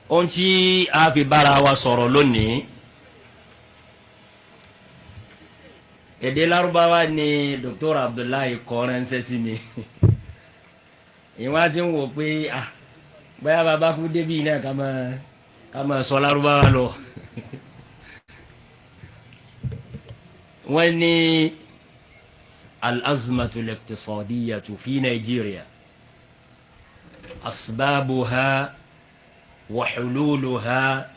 ohun tí a fi bára wa sọ̀rọ̀ lónìí èdè Lárúbáwá ni Dr. Abdullahi kọ́rẹ́nsẹ́ sí mi ìwọ́n ti ń wò pé bóyá bàbá kú débi náà ká máa sọ Lárúbáwá lọ wọ́n ní al-azmatu al-iqtisadiyatu fi Nigeria asbabuha wa hululuha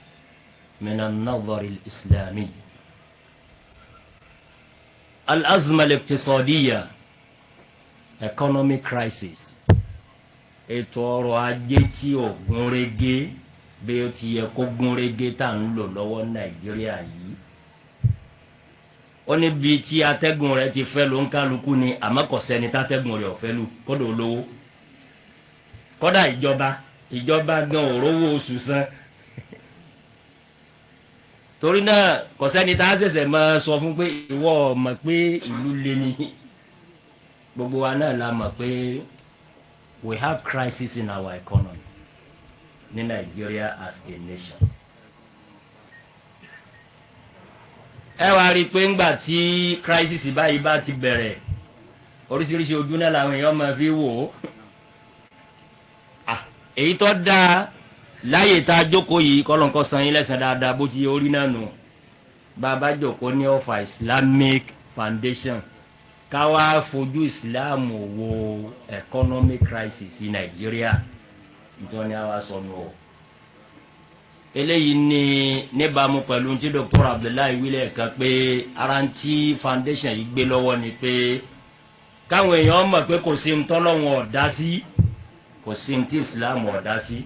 min an-nadhar al-islami. Al-azma al-iqtisadiyya, economic crisis, ètò ọrọ̀ ajé tí ò gúnrégé bí ó ti yẹ kó gúnrégé tá ń lò lọ́wọ́ Nàìjíríà yìí. Ó ní bí tí atẹ́gùn rẹ̀ ti fẹ́ ló ń kálukú ni àmọ́ kò sẹ́ni tátẹ́gùn rẹ̀ ò fẹ́ lù kódà olówó kódà ìjọba gan òrówó oṣù san torí náà kò sẹ́ni tá a ṣẹ̀ṣẹ̀ máa sọ fún pé ìwọ mọ̀ pé ìlú le ni gbogbo wa náà la mọ̀ pé we have crisis in our economy ní Nigeria as a nation. ẹ wá rí i pé ńgbà tí crisis báyìí bá ti bẹ̀rẹ̀ oríṣiríṣi ojú náà làwọn èèyàn máa fi wò ó èyí tó dáa láyè tá a jókòó yìí kọ́lọ́nkọ́ san yín lẹ́sàn dáadáa bó ti yẹ orí náà nù bàbá jókòó ní ọ̀fà Islamic Foundation ká wá fojú Islam wo economic crisis ní Nàìjíríà nítorí àwa sọnù o eléyìí ní níbàámu pẹ̀lú tí Dr. Abdullahi wílẹ̀ kan pé arántí foundation yìí gbé lọ́wọ́ ni pé káwọn èèyàn mọ̀ pé kò sí ntọ́lọ́wọ̀n ọ̀dá sí kò sí ntí Islam ọ̀dá sí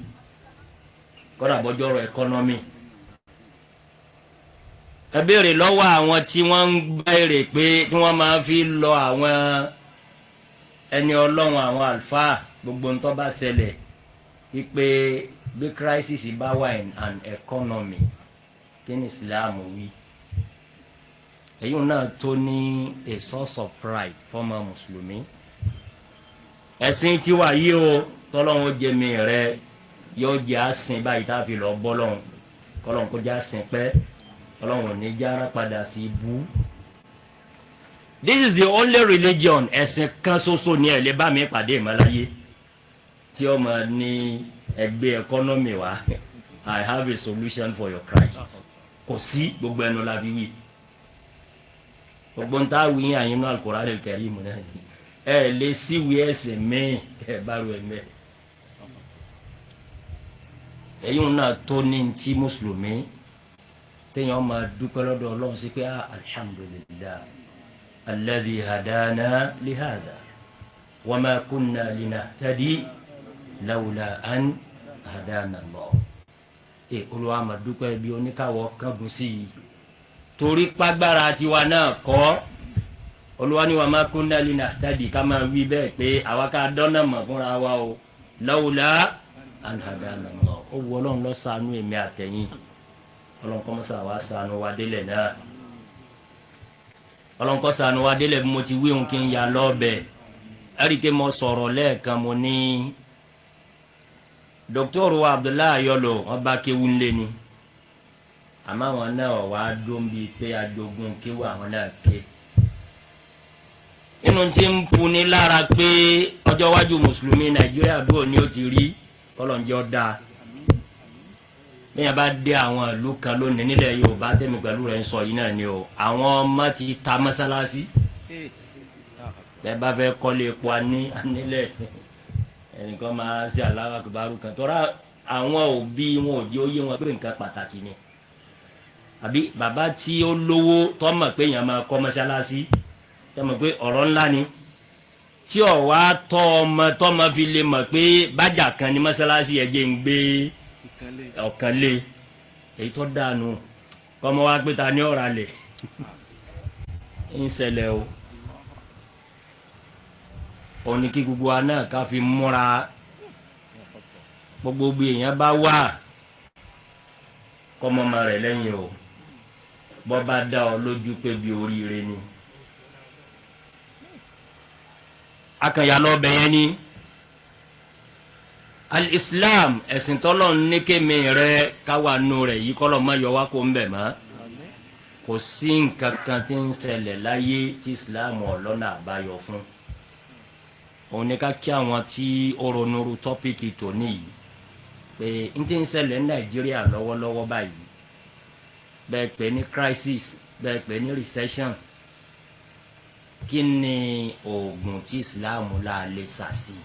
kọ́dà bọ́jọ́rọ̀ ẹkọ́nọ́mì. ẹ béèrè lọ́wọ́ àwọn tí wọ́n ń béèrè pé tí wọ́n máa fi lọ àwọn ẹni ọlọ́run àwọn àlùfáà gbogbo ń tó bá ṣẹlẹ̀ wípé bí crisis bá wà in an economy kí ni Islam wí. èyí náà tó ní a source of pride fọ́mọ mùsùlùmí. ẹ̀sìn tí wà yí o tọ́lọ́run jẹ́ mi rẹ̀ yóò jẹ́ àsìn báyìí tá a fi lọ bọ́ lọ́hùn kọ́lọ́hùn kó jẹ́ àsìn pẹ́ kọ́lọ́hùn ní jára padà sí ibú. This is the only religion ẹ̀sìn kan ṣoṣo ní ẹ̀lẹ́ bá mi pàdé ìmọ̀láyé tí ó máa ní ẹgbẹ́ economy wa I have a solution for your crisis kò sí gbogbo ẹnu la fi wí gbogbo ń tá a wí yín àyínú Al-Qur'an al-Karim náà ẹ lè síwèé ẹ̀sìn mẹ́ẹ̀ ẹ bá ru ẹ̀ mẹ́ẹ̀. èyí náà tó ní ti mùsùlùmí téèyàn máa dúpẹ́ lọ́dọ̀ Ọlọ́run sí pé alhamdulillah alladhi hadana lihada wa ma kunna linahtadi lawla an hadana Allah. Olúwa máa dúpẹ́ bí oníkàwọ́ kángun sí i torí pàgbára tiwa náà kọ́ Olúwa ni wa ma kunna linahtadi ká máa wí bẹ́ẹ̀ pé àwa ká dọ́nà mọ̀ fúnra wa o lawla an hadana Allah. Ó wù Ọlọ́run ló ṣàánú èmi àtẹ̀yìn Ọlọ́run kó mọ́sá wa ṣàánú wa délẹ̀ náà Ọlọ́run kó ṣàánú wa délẹ̀ bí mo ti wí òun kí n ya lọ́ọ̀bẹ̀ ẹ̀ríkẹ́ mo sọ̀rọ̀ lẹ́ẹ̀kan mo ní Dr. Abdullahi Ayọ̀lọ̀ wọn bá kéwú ńlẹ̀ ni àmọ́ àwọn náà wàá dún bíi pé ajogun kéwú àwọn náà ké inú tí ń funi lára pé ọjọ́ iwájú mùsùlùmí Nàìjíríà dúró ni ó ti rí kọlọ́njọ́ dáa bẹ́ẹ̀ bá dé àwọn ìlú kan lónìí nílẹ̀ Yorùbá tẹ̀mí pẹ̀lú rẹ̀ ń sọ yìí náà ni o àwọn ọmọ ti ta mọ́sálásí bẹ́ẹ̀ bá fẹ́ kọ́lé epo anílẹ̀ ẹnìkan máa ṣe Allahu Akbar kan tọ́ra àwọn òbí wọn ò jẹ́ ó yé wọn pé nǹkan pàtàkì ni àbí bàbá tí ó lówó tọ́mọ̀ pé èèyàn máa kọ́ mọ́sálásí tọ́mọ̀ pé ọ̀rọ̀ ńlá ni tí ọ̀wá tọ́mọ fi lè mọ̀ pé bájà kan ní mọ́sálásí ẹ̀jẹ̀ ń gbé ọ̀kan lé èyí tó dànù kọ́mọ wá pé ta ní ọ̀rà lẹ̀ ń ṣẹlẹ̀ o òní kí gbogbo wa náà ká fi múra gbogbo bí èèyàn bá wà kọ́mọ ọmọ rẹ̀ lẹ́yìn o bọ́ bá dá ọ lójú pé bí oríire ni akànyà lọ́bẹ̀ yẹn ni al-islam ẹ̀sìn tọ́lọ́run ní kémi rẹ káwa nù rẹ̀ yìí kọ́lọ́ mọ́ yọ wá kó ń bẹ̀ mọ́ kò sí nǹkan kan tí ń ṣẹlẹ̀ láyé tí islam ọlọ́nà àbáyọ fún òun ni ká kí àwọn tí ó ronúru tọ́pìkì tòní yìí pé n tí ń ṣẹlẹ̀ ní nàìjíríà lọ́wọ́lọ́wọ́ báyìí bẹ́ẹ̀ pé ní crisis bẹ́ẹ̀ pé ní recession kí ni oògùn tí islam là lè sàsì.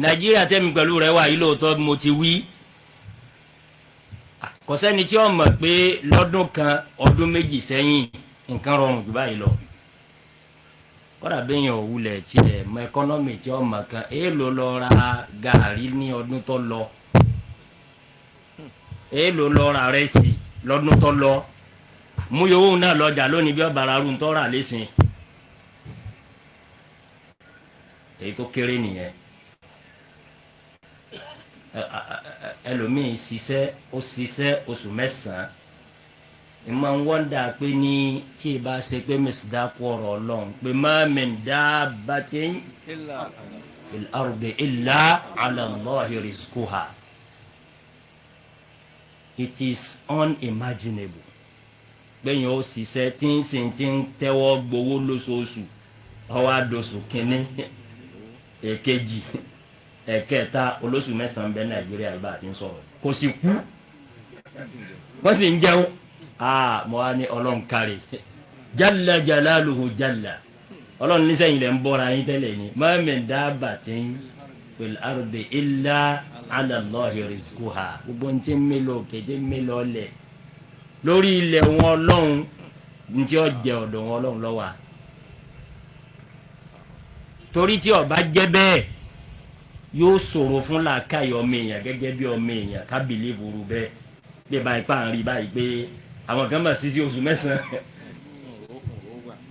nàìjíríà tẹ́mi pẹ̀lú rẹ̀ wà yìí lóòótọ́ mo ti wí kò sẹ́ni tí ó mọ̀ pé lọ́dún kan ọdún méjì sẹ́yìn nǹkan rọrùn jù báyìí lọ kọ́dà bẹ́yìn òwúlẹ̀ tiẹ̀ mọ ẹkọ́nọ́mì tí ó mọ̀ kan èèlò lọ ra gàárì ní ọdún tó lọ èèlò lọ ra rẹ́sì lọ́dún tó lọ mú yòówù náà lọ́jà lónìí bí ọba ara rún tó rà lẹ́sìn èyí tó kéré nìyẹn ẹlòmíì ṣiṣẹ́ oṣù mẹ́sàn-án ìmọ̀ ń wọ́ndà pé ní tí ì bá ṣe pé mẹsìdákù ọ̀rọ̀ ọlọ́run pé ma min dabbatin fil ardi illa ala Allahi rizquha it is unimaginable gbẹ̀yìn ó ṣiṣẹ́ tí ń sìn tí ń tẹ́wọ́ gbowó lóṣooṣù ọwọ́ àdóṣù kínní èkejì ẹ̀kẹta olóṣù mẹ́sàn-án bẹ nàìjíríà ìbá àti ń sọ̀rọ̀ kò sì kú wọ́n sì ń jẹun mo wá ní ọlọ́run kárí jalla jalaluhu jalla ọlọ́run nísẹ̀yìn lẹ́ ń bọ́ra yín tẹ́lẹ̀ ni ma min dabbatin fil ardi illa ala Allahi rizquha gbogbo ní ti ń mélòó kéde mélòó lẹ̀ lórí ilẹ̀ wọn ọlọ́run ní tí ó jẹ ọ̀dọ̀ wọn ọlọ́run lọ́wọ́ torí tí ó bá jẹ́ bẹ́ẹ̀ yóò ṣòro fún làákàyè ọmọ èèyàn gẹ́gẹ́ bí ọmọ èèyàn ká bìlíìfù rú bẹ́ẹ̀ bí báyìí pa àárín báyìí pé àwọn kan mà sí oṣù mẹ́sàn-án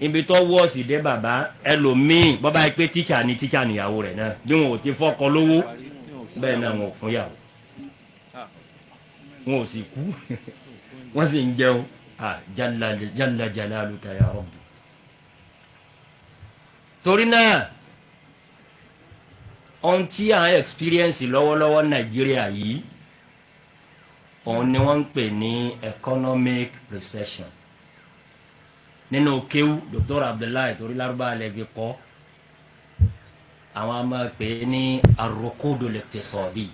ibi tó wọ́ọ̀sì dé bàbá ẹlòmíì bọ́ báyìí pé tíṣà ni tíṣà níyàwó rẹ̀ náà bí wọn ò ti fọ́kọ lówó bẹ́ẹ̀ náà wọn ò fún yàwó wọn ò sì kú wọ́n sì ń jẹun jalla jalaluka ya rabbi torí náà ohun tí à ń experience lọ́wọ́lọ́wọ́ nàìjíríà yìí òun ni wọ́n ń pè ní economic recession nínú kéwú Dr. Abdullahi torí lárúbá alẹ́gbẹ́ kọ́ àwọn a máa pè é ní arrokodo al-iqtisadi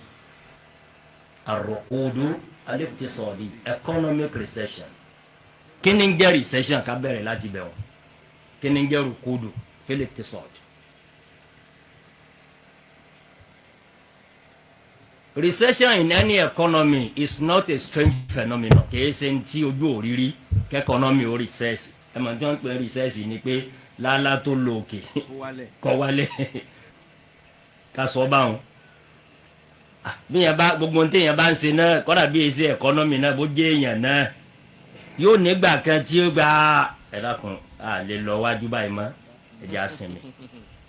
arrokodo al-iqtisadi economic recession kí ni ń jẹ́ recession ká bẹ̀rẹ̀ láti bẹ̀rù kí ni ń jẹ́ rokodo fil-iqtisad. Recession in any economy is not a strange phenomenon. Kìí ṣe ti ojú òrírí k'economy ó recess. Ẹ mọ̀ tí wọ́n ń pè recess ni pé lálá tó lọ òkè kọ́ wálẹ̀ ká sọ báwọn. Bí yẹn bá gbogbo ní téèyàn bá ń ṣe náà kọ́dà bí èsì economy náà bó jẹ́ èèyàn náà yóò nígbà kan tí ó gba ẹ̀dá kan lè lọ wájú báyìí mọ́ ẹ̀jẹ̀ àsìnmi.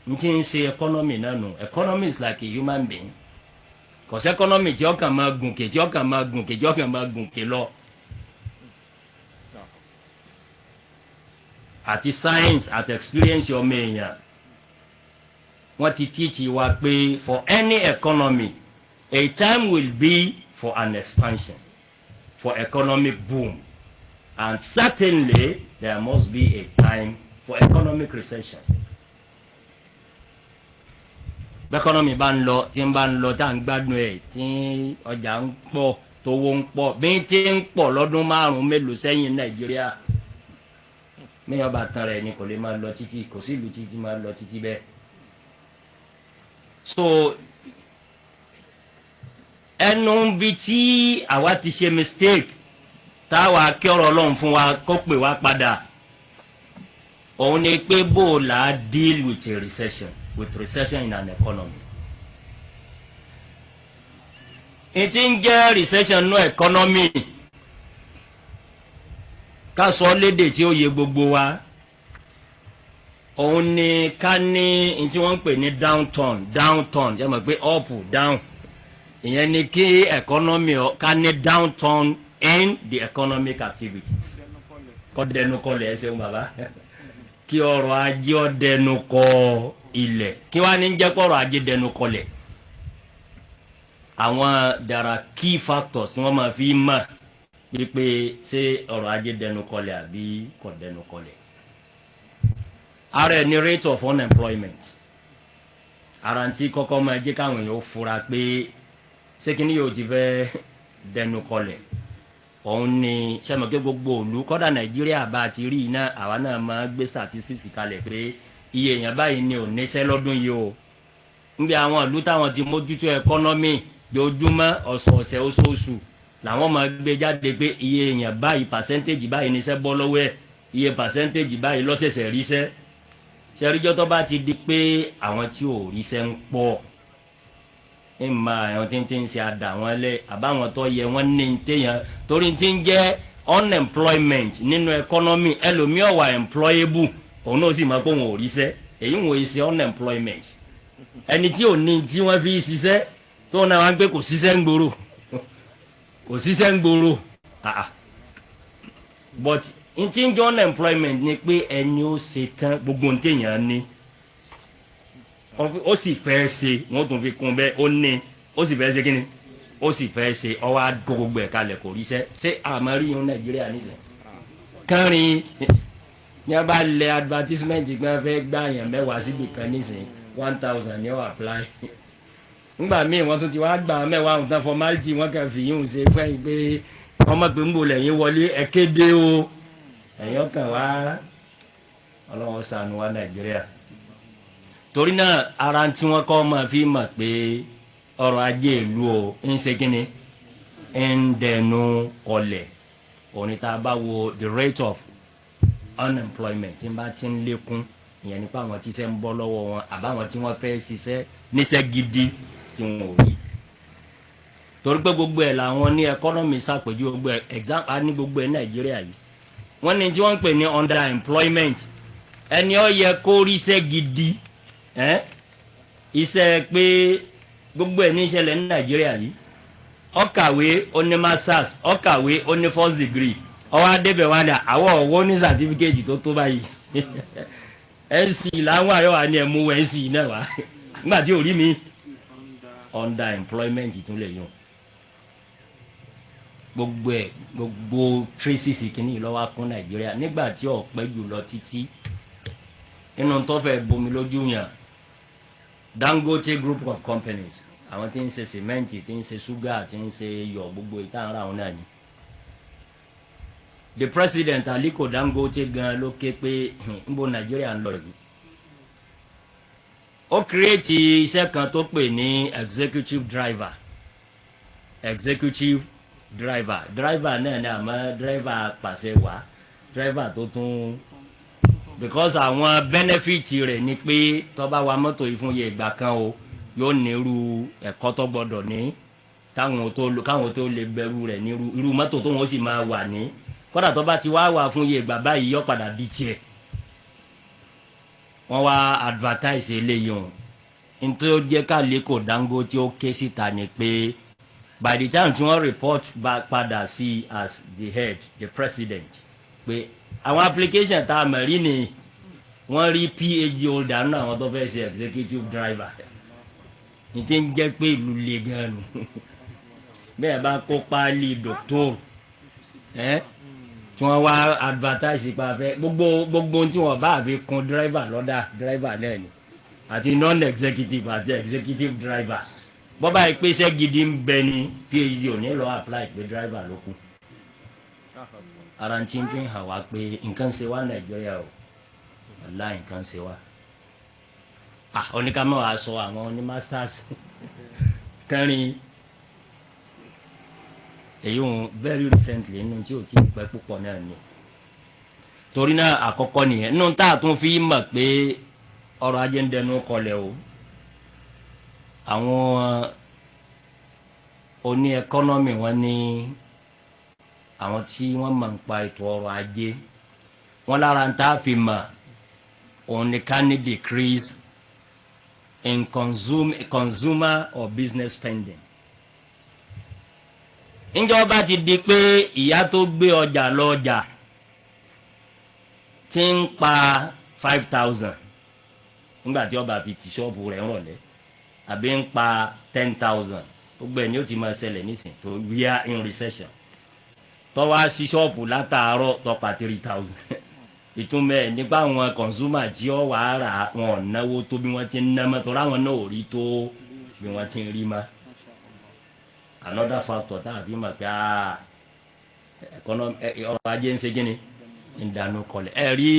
N tí ń ṣe economy náà nù. Economy is like a human being. Kò sí ẹkọ́nọ́mì tí ọkàn máa gùnkè tí ọkàn máa gùnkè tí ọkàn máa gùnkè lọ. Àti science àti experience ọmọ èèyàn wọ́n ti teach wa pé for any economy a time will be for an expansion for economic boom and certainly there must be a time for economic recession. Bẹ́kọ́nọ́mì bá ń lọ tí ń bá ń lọ tá à ń gbádùn ẹ̀ tí ọjà ń pọ̀ tówó ń pọ̀ bí tí ń pọ̀ lọ́dún márùn-ún mélòó sẹ́yìn nàìjíríà míyàn bá tán rẹ̀ ni kò lè máa lọ títí kò sí ìlú títí máa lọ títí bẹ́ẹ̀. So ẹnu bí tí àwa ti ṣe mistake táwa kí ọ̀rọ̀ ọlọ́run fún wa kó pè wá padà òun ni pé bó o là á deal with a recession. With recession in an economy. It ń jẹ́ recession no economy. Ká sọ lédè tí ó yé gbogbo wa. Òun ni ká ní tí wọ́n ń pè ní downturn jẹ́ mọ̀ pé up down. Ìyẹn ni kí economy ká ní downturn in the economic activities. Kọ́ dẹnu kọlẹ̀ ẹ ṣeun bàbá. kí ọrọ̀ ajé ó dẹnu kọ ilẹ̀ kí wàá ní jẹ́ kó ọrọ̀ ajé dẹnu kọlẹ̀ àwọn there are key factors wọ́n máa fi mọ̀ wípé ṣé ọrọ̀ ajé dẹnu kọlẹ̀ àbí kò dẹnu kọlẹ̀. ara ẹni rate of unemployment ara ntí kọ́kọ́ máa jẹ́ káwọn èèyàn fura pé ṣé kí ni yóò ti fẹ́ dẹnu kọlẹ̀ òun ni sẹ́mi pé gbogbo òlu kọ́dà nàìjíríà bá ti rí iná àwa náà máa gbé statistics kalẹ̀ pé iye èèyàn báyìí ni ò níṣẹ́ lọ́dún yìí o níbi àwọn ìlú táwọn ti mójútó ẹkọ́nọ́mì jojúmọ́ ọ̀sọ̀ọ̀sẹ̀ oṣooṣù làwọn máa gbé jáde pé iye èèyàn báyìí percentage báyìí níṣẹ́ bọ́ lọ́wọ́ ẹ̀ iye percentage báyìí lọ́sẹ̀sẹ̀ ríṣẹ́ ṣẹ́ríjọ́ tó bá ti di pé àwọn tí ò ríṣẹ́ ń pọ̀ ẹ̀ máa àwọn tí ń ṣe àdá wọn lẹ̀ àbáwọn tó yẹ wọ́n ní téèyàn torí tí ń jẹ́ unemployment nínú economy ẹlòmíọ̀ wà employable òun náà sì máa pé òun ò ríṣẹ́ èyí ń wò ṣe unemployment ẹni tí ò ní tí wọ́n fi ṣiṣẹ́ tó náà wá ń pé kò ṣiṣẹ́ ń gbòòrò kò ṣiṣẹ́ ń gbòòrò but n tí ń jẹ́ unemployment ni pé ẹni ó ṣe tán gbogbo ní téèyàn ní ó sì fẹ́ ṣe wọ́n tún fi kún bẹ́ẹ̀ ó ní ó sì fẹ́ ṣe kí ni ó sì fẹ́ ṣe ọwọ́ àgọ́ gbogbo ẹ̀ kalẹ̀ kò ríṣẹ́ ṣé àmọ́ rí yín nàìjíríà nísìn kẹrin ní a bá lẹ advertisement gbọ́n fẹ́ gbá yàn mẹ́wàá síbi kan nísìn 1000 ní ọ̀ apply nígbà míì wọ́n tún ti wá gbà mẹ́wàá àwọn tán formality wọ́n kàn fi yín ṣe fẹ́ pé ọmọ pé ń bò lẹ́yìn wọlé ẹ kéde o ẹ̀yọ́ kàn wá ọlọ́wọ́ ṣàánú wa nàìjíríà torí náà ara tí wọ́n kọ́ máa fi mọ̀ pé ọrọ̀ ajé ìlú o ń ṣe kínní ń dẹnu kọlẹ̀ òní tá a bá wo the rate of unemployment tí n bá ti ń lékún ìyẹn nípa àwọn tí iṣẹ́ ń bọ́ lọ́wọ́ wọn àbáwọn tí wọ́n fẹ́ ṣiṣẹ́ níṣẹ́ gidi tí wọn ò rí torí pé gbogbo ẹ̀ làwọn ní economy ṣàpèjú gbogbo ẹ̀ exam á ní gbogbo ẹ̀ nàìjíríà yìí wọ́n ní tí wọ́n ń pè ní underemployment ẹni ó yẹ kó rí iṣẹ́ gidi iṣẹ́ pé gbogbo ẹ̀ ní ìṣẹ̀lẹ̀ ní nàìjíríà yìí ó kàwé ó ní masters ó kàwé ó ní first degree ó wá débẹ̀ wá ní àwọ̀ ọ̀wọ́ ní certificate tó báyìí nc làwọn àyọ̀ wà ní ẹ̀mú nc náà wá nígbà tí ò rí mi underemployment tún lè yàn gbogbo ẹ̀ gbogbo traces kìíní lọ́wọ́ kún nàìjíríà nígbà tí ọ̀pẹ́ jù lọ títí inú tó fẹ́ bomi lójú yàn Dangote group of companies àwọn tí ń ṣe sìmẹ́ǹtì tí ń ṣe ṣúgà tí ń ṣe iyọ̀ gbogbo ìtàn ara wọn náà ni the president Aliko Dangote gan ló ké pé nbọ nàìjíríà ń lọ yìí ó kírètì iṣẹ́ kan tó pè ní executive driver driver náà ni àmọ́ driver pàṣẹ wá driver tó tún because àwọn benefit rẹ̀ ni pé tó bá wa mọ́tò yìí fún iye ìgbà kan o yóò nírú ẹ̀kọ́ tó gbọ́dọ̀ ní káwọn tó lè bẹ̀rù rẹ̀ nírú irú mọ́tò tó wọ́n sì máa wà ní kódà tó bá ti wá wà fún iye ìgbà báyìí yóò padà di tiẹ̀ wọ́n wá advertise eléyìí hàn nítorí ó jẹ́ ká lẹ́kọ̀ọ́ Dangote ó ké síta ni pé by the time tí wọ́n report back padà sí as the head the president pé àwọn application tá a mọ̀ rí ni wọ́n rí PhD holder náà àwọn tó fẹ́ ṣe executive driver ní ti ń jẹ́ pé ìlú le gan nù bẹ́ẹ̀ bá kó páálí doctor tí wọ́n wá advertise pa fẹ́ gbogbo tí wọ́n bá fi kún driver lọ́dà driver náà ni àti non-executive àti executive driver bọ́bá yìí pé iṣẹ́ gidi ń bẹ ní PhD ò ní lọ apply pé driver ló kù ara ti ń fi hàn wá pé nǹkan ṣe wá nàìjíríà o ọ̀la nǹkan ṣe wá oníkàmọ́ wa sọ àwọn oní masters kẹrin èyí ń very recently nínú tí ò tí ì pẹ́ púpọ̀ náà ni torí náà àkọ́kọ́ nìyẹn nínú tá a tún fi mọ̀ pé ọrọ̀ ajé ń dẹnu kọlẹ̀ o àwọn oní ẹkọ́nọ́mì wọn ní àwọn tí wọ́n mọ̀ ń pa ètò ọrọ̀ ajé wọn lára ń tá a fi mọ̀ òun ni ká ní decrease in consumer or business spending. Ìjọba ti di pé ìyá tó gbé ọjà lọ́jà ti ń pa 5,000 nígbà tí ọba fi ti ṣọ́ọ̀bù rẹ̀ ń rọ̀lẹ́ àbí ń pa 10,000 gbogbo ẹ̀ ni ó ti máa ṣẹlẹ̀ nísìnyí tó we are in recession tọ́wọ́ á sí ṣọ́ọ̀bù látàárọ̀ tọ́pa 3,000 ìtumọ̀ ẹ̀ nípa àwọn consumer tí ó wà á rà wọn náwó tó bí wọ́n ti ń ná mọ́ tó ráwọn náà ò rí tó bí wọ́n ti ń rí mọ́ another factor tá a fi mọ̀ pé ọrọ̀ ajé ń ṣe gíní ìdànù kọlẹ̀ ẹ rí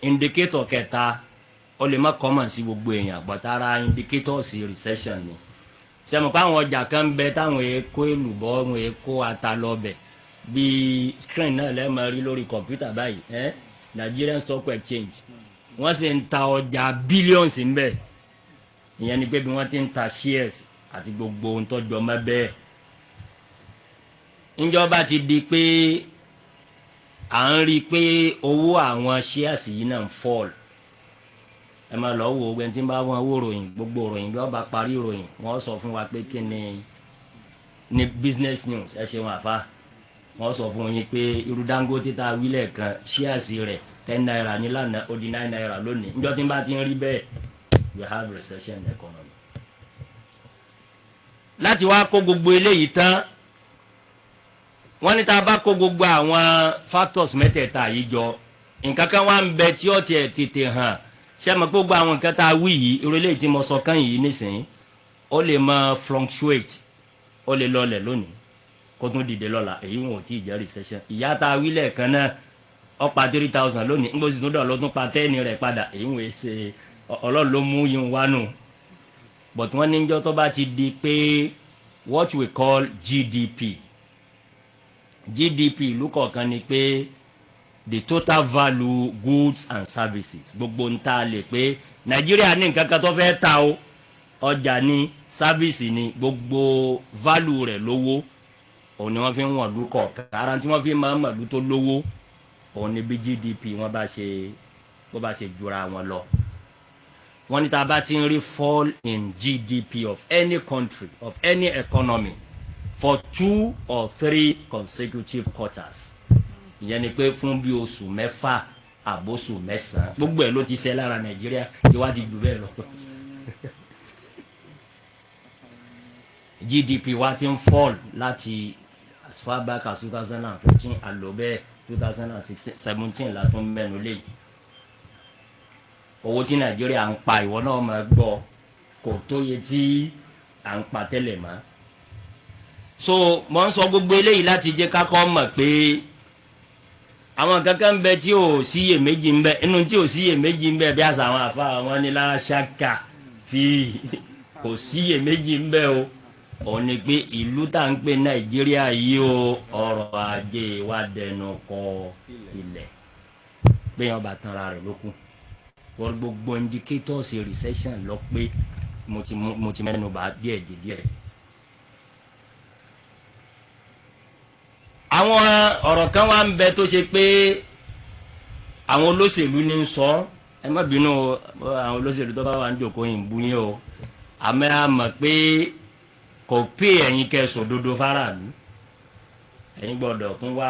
indicator kẹta ó lè má common sí gbogbo èèyàn gbọ́tara indicator sí recession ni sẹ́mu pé àwọn ọjà kan ń bẹ táwọn èèkó èlùbọ́ àwọn èèkó ata lọ́bẹ̀ bíi screen náà lẹ́ẹ̀mọ́ rí lórí kọ̀mpútà báyìí Nigerian Stock Exchange wọ́n sì ń ta ọjà billions ń bẹ ìyẹn ni pé bí wọ́n ti ń ta shares àti gbogbo ohun tó jọ mọ́ bẹ́ẹ̀ ìjọba ti di pé à ń rí i pé owó àwọn shares yìí náà ń fall ẹ máa lọ wo ogun tí ń bá wọn wó ròyìn gbogbo ròyìn bí wọn bá parí ròyìn wọn sọ fún wa pé kí ni business news ẹ ṣe wọn àfa wọn sọ fún yín pé irú Dangote tá a wí lẹ́ẹ̀kan shares rẹ̀ 10 naira ní lánàá ó di 9 naira lónìí níjọ́ tí ń bá ti ń rí bẹ́ẹ̀ we have recession economy. láti wá kó gbogbo eléyìí tán wọ́n ní tá a bá kó gbogbo àwọn factors mẹ́tẹ̀ẹ̀ta yìí jọ nǹkan kan wá ń bẹ tí ó tiẹ̀ tètè hàn ṣé mo gbogbo àwọn nǹkan tá a wí yìí ìrọ̀lẹ́ tí mo sọ kàn yìí nísìnyí ó lè máa fluctuate ó lè lọlẹ̀ lónìí kó tún dìde lọ́la èyí wọn ò tí ì jẹ́ recession ìyá tá a wí lẹ́ẹ̀kan náà ó pa 3,000 lónìí nígbà tí tó dọ̀ ló tún pa 10 rẹ̀ padà èyí wọn ṣe ọlọ́run ló mú yín wá nù but wọ́n ní njọ́ tó bá ti di pé what we call GDP ìlú kọ̀ọ̀kan ni pé the total value goods and services gbogbo ń ta lè pé Nàìjíríà ní nǹkan kan tó fẹ́ ta o ọjà ní sáfíìsì ní gbogbo value rẹ̀ lówó òun ni wọ́n fi ń wọ̀n lú kọ̀ọ̀kan ara tí wọ́n fi máa ń mọ̀lú tó lówó òun ni bí GDP wọ́n bá ṣe jura wọn lọ wọ́n ní tá a bá ti ń rí fall in GDP of any country of any economy for 2 or 3 consecutive quarters ìyẹn ni pé fún bí oṣù mẹ́fà àbóṣù mẹ́sàn-án gbogbo ẹ̀ ló ti ṣe lára Nàìjíríà tí wàá ti jù bẹ́ẹ̀ lọ. GDP wa ti ń fall láti as far back as 2015 àlọ́bẹ̀ 2017 la tún mẹ́nu lé owó tí Nàìjíríà ń pa ìwọ náà máa gbọ́ kò tó yẹ tí à ń pa tẹ́lẹ̀ mọ́. so mo ń sọ gbogbo eléyìí láti jẹ́ ká kọ́ mọ̀ pé àwọn kankan bẹ tí ò síyè méjì ń bẹ inú tí ò síyè méjì ń bẹ bí àṣà àwọn àfa àwọn ní láṣáká fi kò síyè méjì ń bẹ o òun ni pé ìlú tá à ń pè Nàìjíríà yìí o ọrọ̀ ajé wa dẹnu kọ ilẹ̀ gbẹ̀yàn bá tanra rẹ̀ lókun wọ́n gbogbo indicators recession lọ pé mo ti mẹ́nu bá díẹ̀. àwọn ọ̀rọ̀ kan wá ń bẹ tó ṣe pé àwọn olóṣèlú ní ń sọ ẹ má bínú àwọn olóṣèlú tó bá wà ń jòkó yìí ń bú yín o àmọ́ a mọ̀ pé kò pé ẹ̀yin kẹsàn òdodo faraàlú ẹ̀yin gbọ́dọ̀ tún wá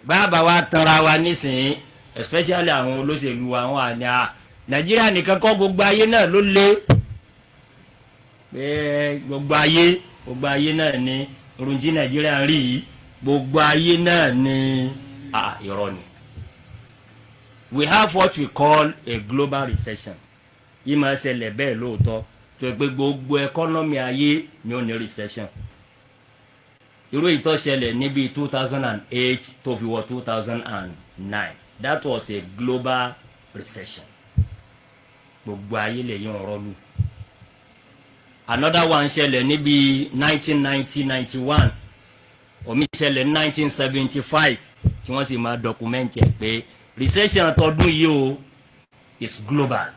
bàbá wa tanra wa nísìnyí especially àwọn olóṣèlú wa wọn àní Nàìjíríà nìkan kọ́ gbogbo ayé náà ló lé pé gbogbo ayé náà ni orunjí Nàìjíríà rí yìí gbogbo ayé náà ni irọ́ ni. We have what we call a global recession yìí máa ṣẹlẹ̀ bẹ́ẹ̀ lóòótọ́ tó pé gbogbo economy ayé ni ó ní recession irú ìtọ́ṣẹlẹ̀ níbi 2008 tó fi wọ 2009 that was a global recession gbogbo ayé lè yín ọ̀rọ̀ lù. Another one ṣẹlẹ̀ níbi 1990-91 omi ṣẹlẹ̀ ní 1975 tí wọ́n sì máa document ẹ̀ pé recession tọdún yìí o is global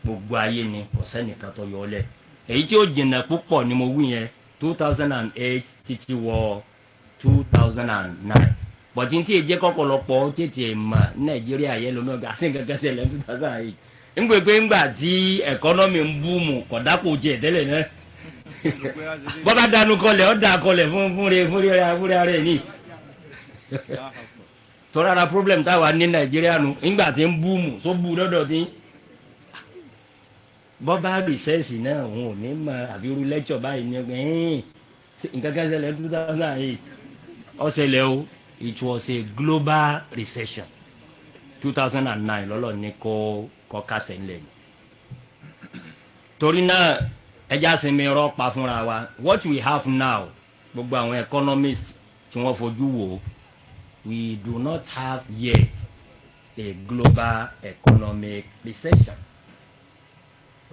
gbogbo ayé ni kò sẹ́nìkan tó yọ ọ́ lẹ̀ èyí tí ó jìnnà púpọ̀ ni mo wí yẹn 2008 títí wọ 2009 bọ̀dí tí èjẹ́ kọ́kọ́lọpọ̀ tètè mọ̀ Nàìjíríà yẹn lómi ọ̀gá sí nǹkan kẹsẹ̀ lẹ́ 2008 ńgbà tí ẹ̀kọ́nọ́mì ń búùmù kọ̀dápò jẹ́ tẹ́lẹ̀ náà bọ́bá dánú kọlẹ̀ ọ́ dà kọlẹ̀ fún rẹ̀ ní tọ́ra ra problem táwa ní nàìjíríà nù nígbà tí ń búùmù só bú lọ́dọ̀ tí bọ́bá rìsẹ́ẹ̀sì náà òun ò ní mọ àbírú lẹ́kṣọ̀ báyìí ní ẹgbẹ́ nǹkan kan ṣẹlẹ̀ 2008 ọ̀ṣẹlẹ̀ o it was a global recession 2009 lọ́lọ́ ní kọ́ kásẹ̀ ńlẹ̀ ni torí náà ẹja sinmi rọ́pa fúnra wa what we have now gbogbo àwọn economists tí wọ́n fojú wò we do not have yet a global economic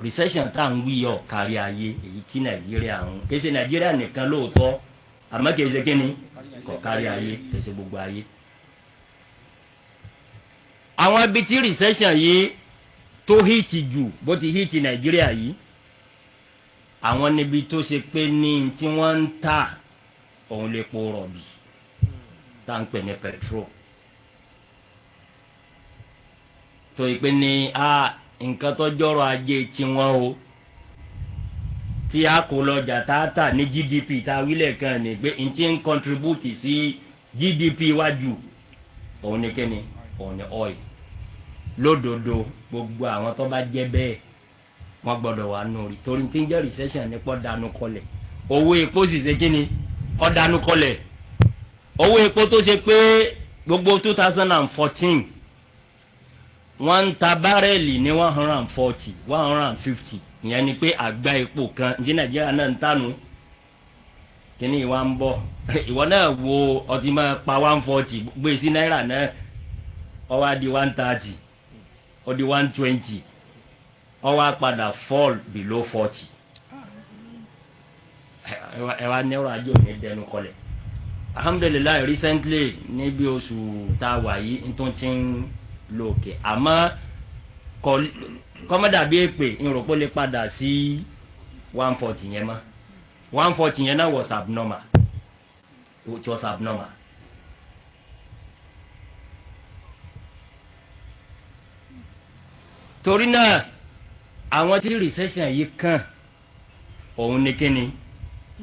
recession tá à ń wí yọ kárí ayé èyí tí nàìjíríà ń kì í ṣe nàìjíríà nìkan lóòótọ́ àmọ́ kì í ṣe kíni kò kárí ayé kì í ṣe gbogbo ayé. àwọn ibi tí recession yìí tó hìtì jù bó ti hìtì nàìjíríà yìí àwọn níbi tó ṣe pé ní tí wọ́n ń tà òun lè po rọ̀bì tá à ń pè ní petrol tó yìí pé ní nǹkan tó jọrọ ajé tiwọn o tí a kò lọ́jà tààtà ní GDP tá a wílẹ̀ kan ní pé n ti ń contribute sí GDP wájú òun ni kíni òun ni oil lódodo gbogbo àwọn tó bá jẹ́ bẹ́ẹ̀ wọ́n gbọ́dọ̀ wà nù rí torí tí ń jẹ́ recession ní pọ́ dànù kọlẹ̀ owó epo sì ṣe kíni ó dànù kọlẹ̀ owó epo tó ṣe pé gbogbo 2014 wọ́n ń ta bárẹ́ẹ̀lì ní 140 150 ìyẹn ni pé àgbá epo kan ní nàìjíríà náà ń tànù kíní ìwà ń bọ̀ ìwọ náà wo ọtí máa pa 140 gbé sí náírà náà ó wá di 130 ó di 120 ó wá padà fall below 40 ẹ wá nẹ́rọ ajé òní dẹnu kọlẹ̀ alhamdulilayi recently níbi oṣù tá a wà yìí tó ti ń lókè àmọ́ kọ́mọ́dàbí èpè ìrọ̀pọ̀ lè padà sí 140 yẹn mọ́ 140 yẹn náà was abnormal it was abnormal. torí náà àwọn tí recession yìí kàn òun ni kíni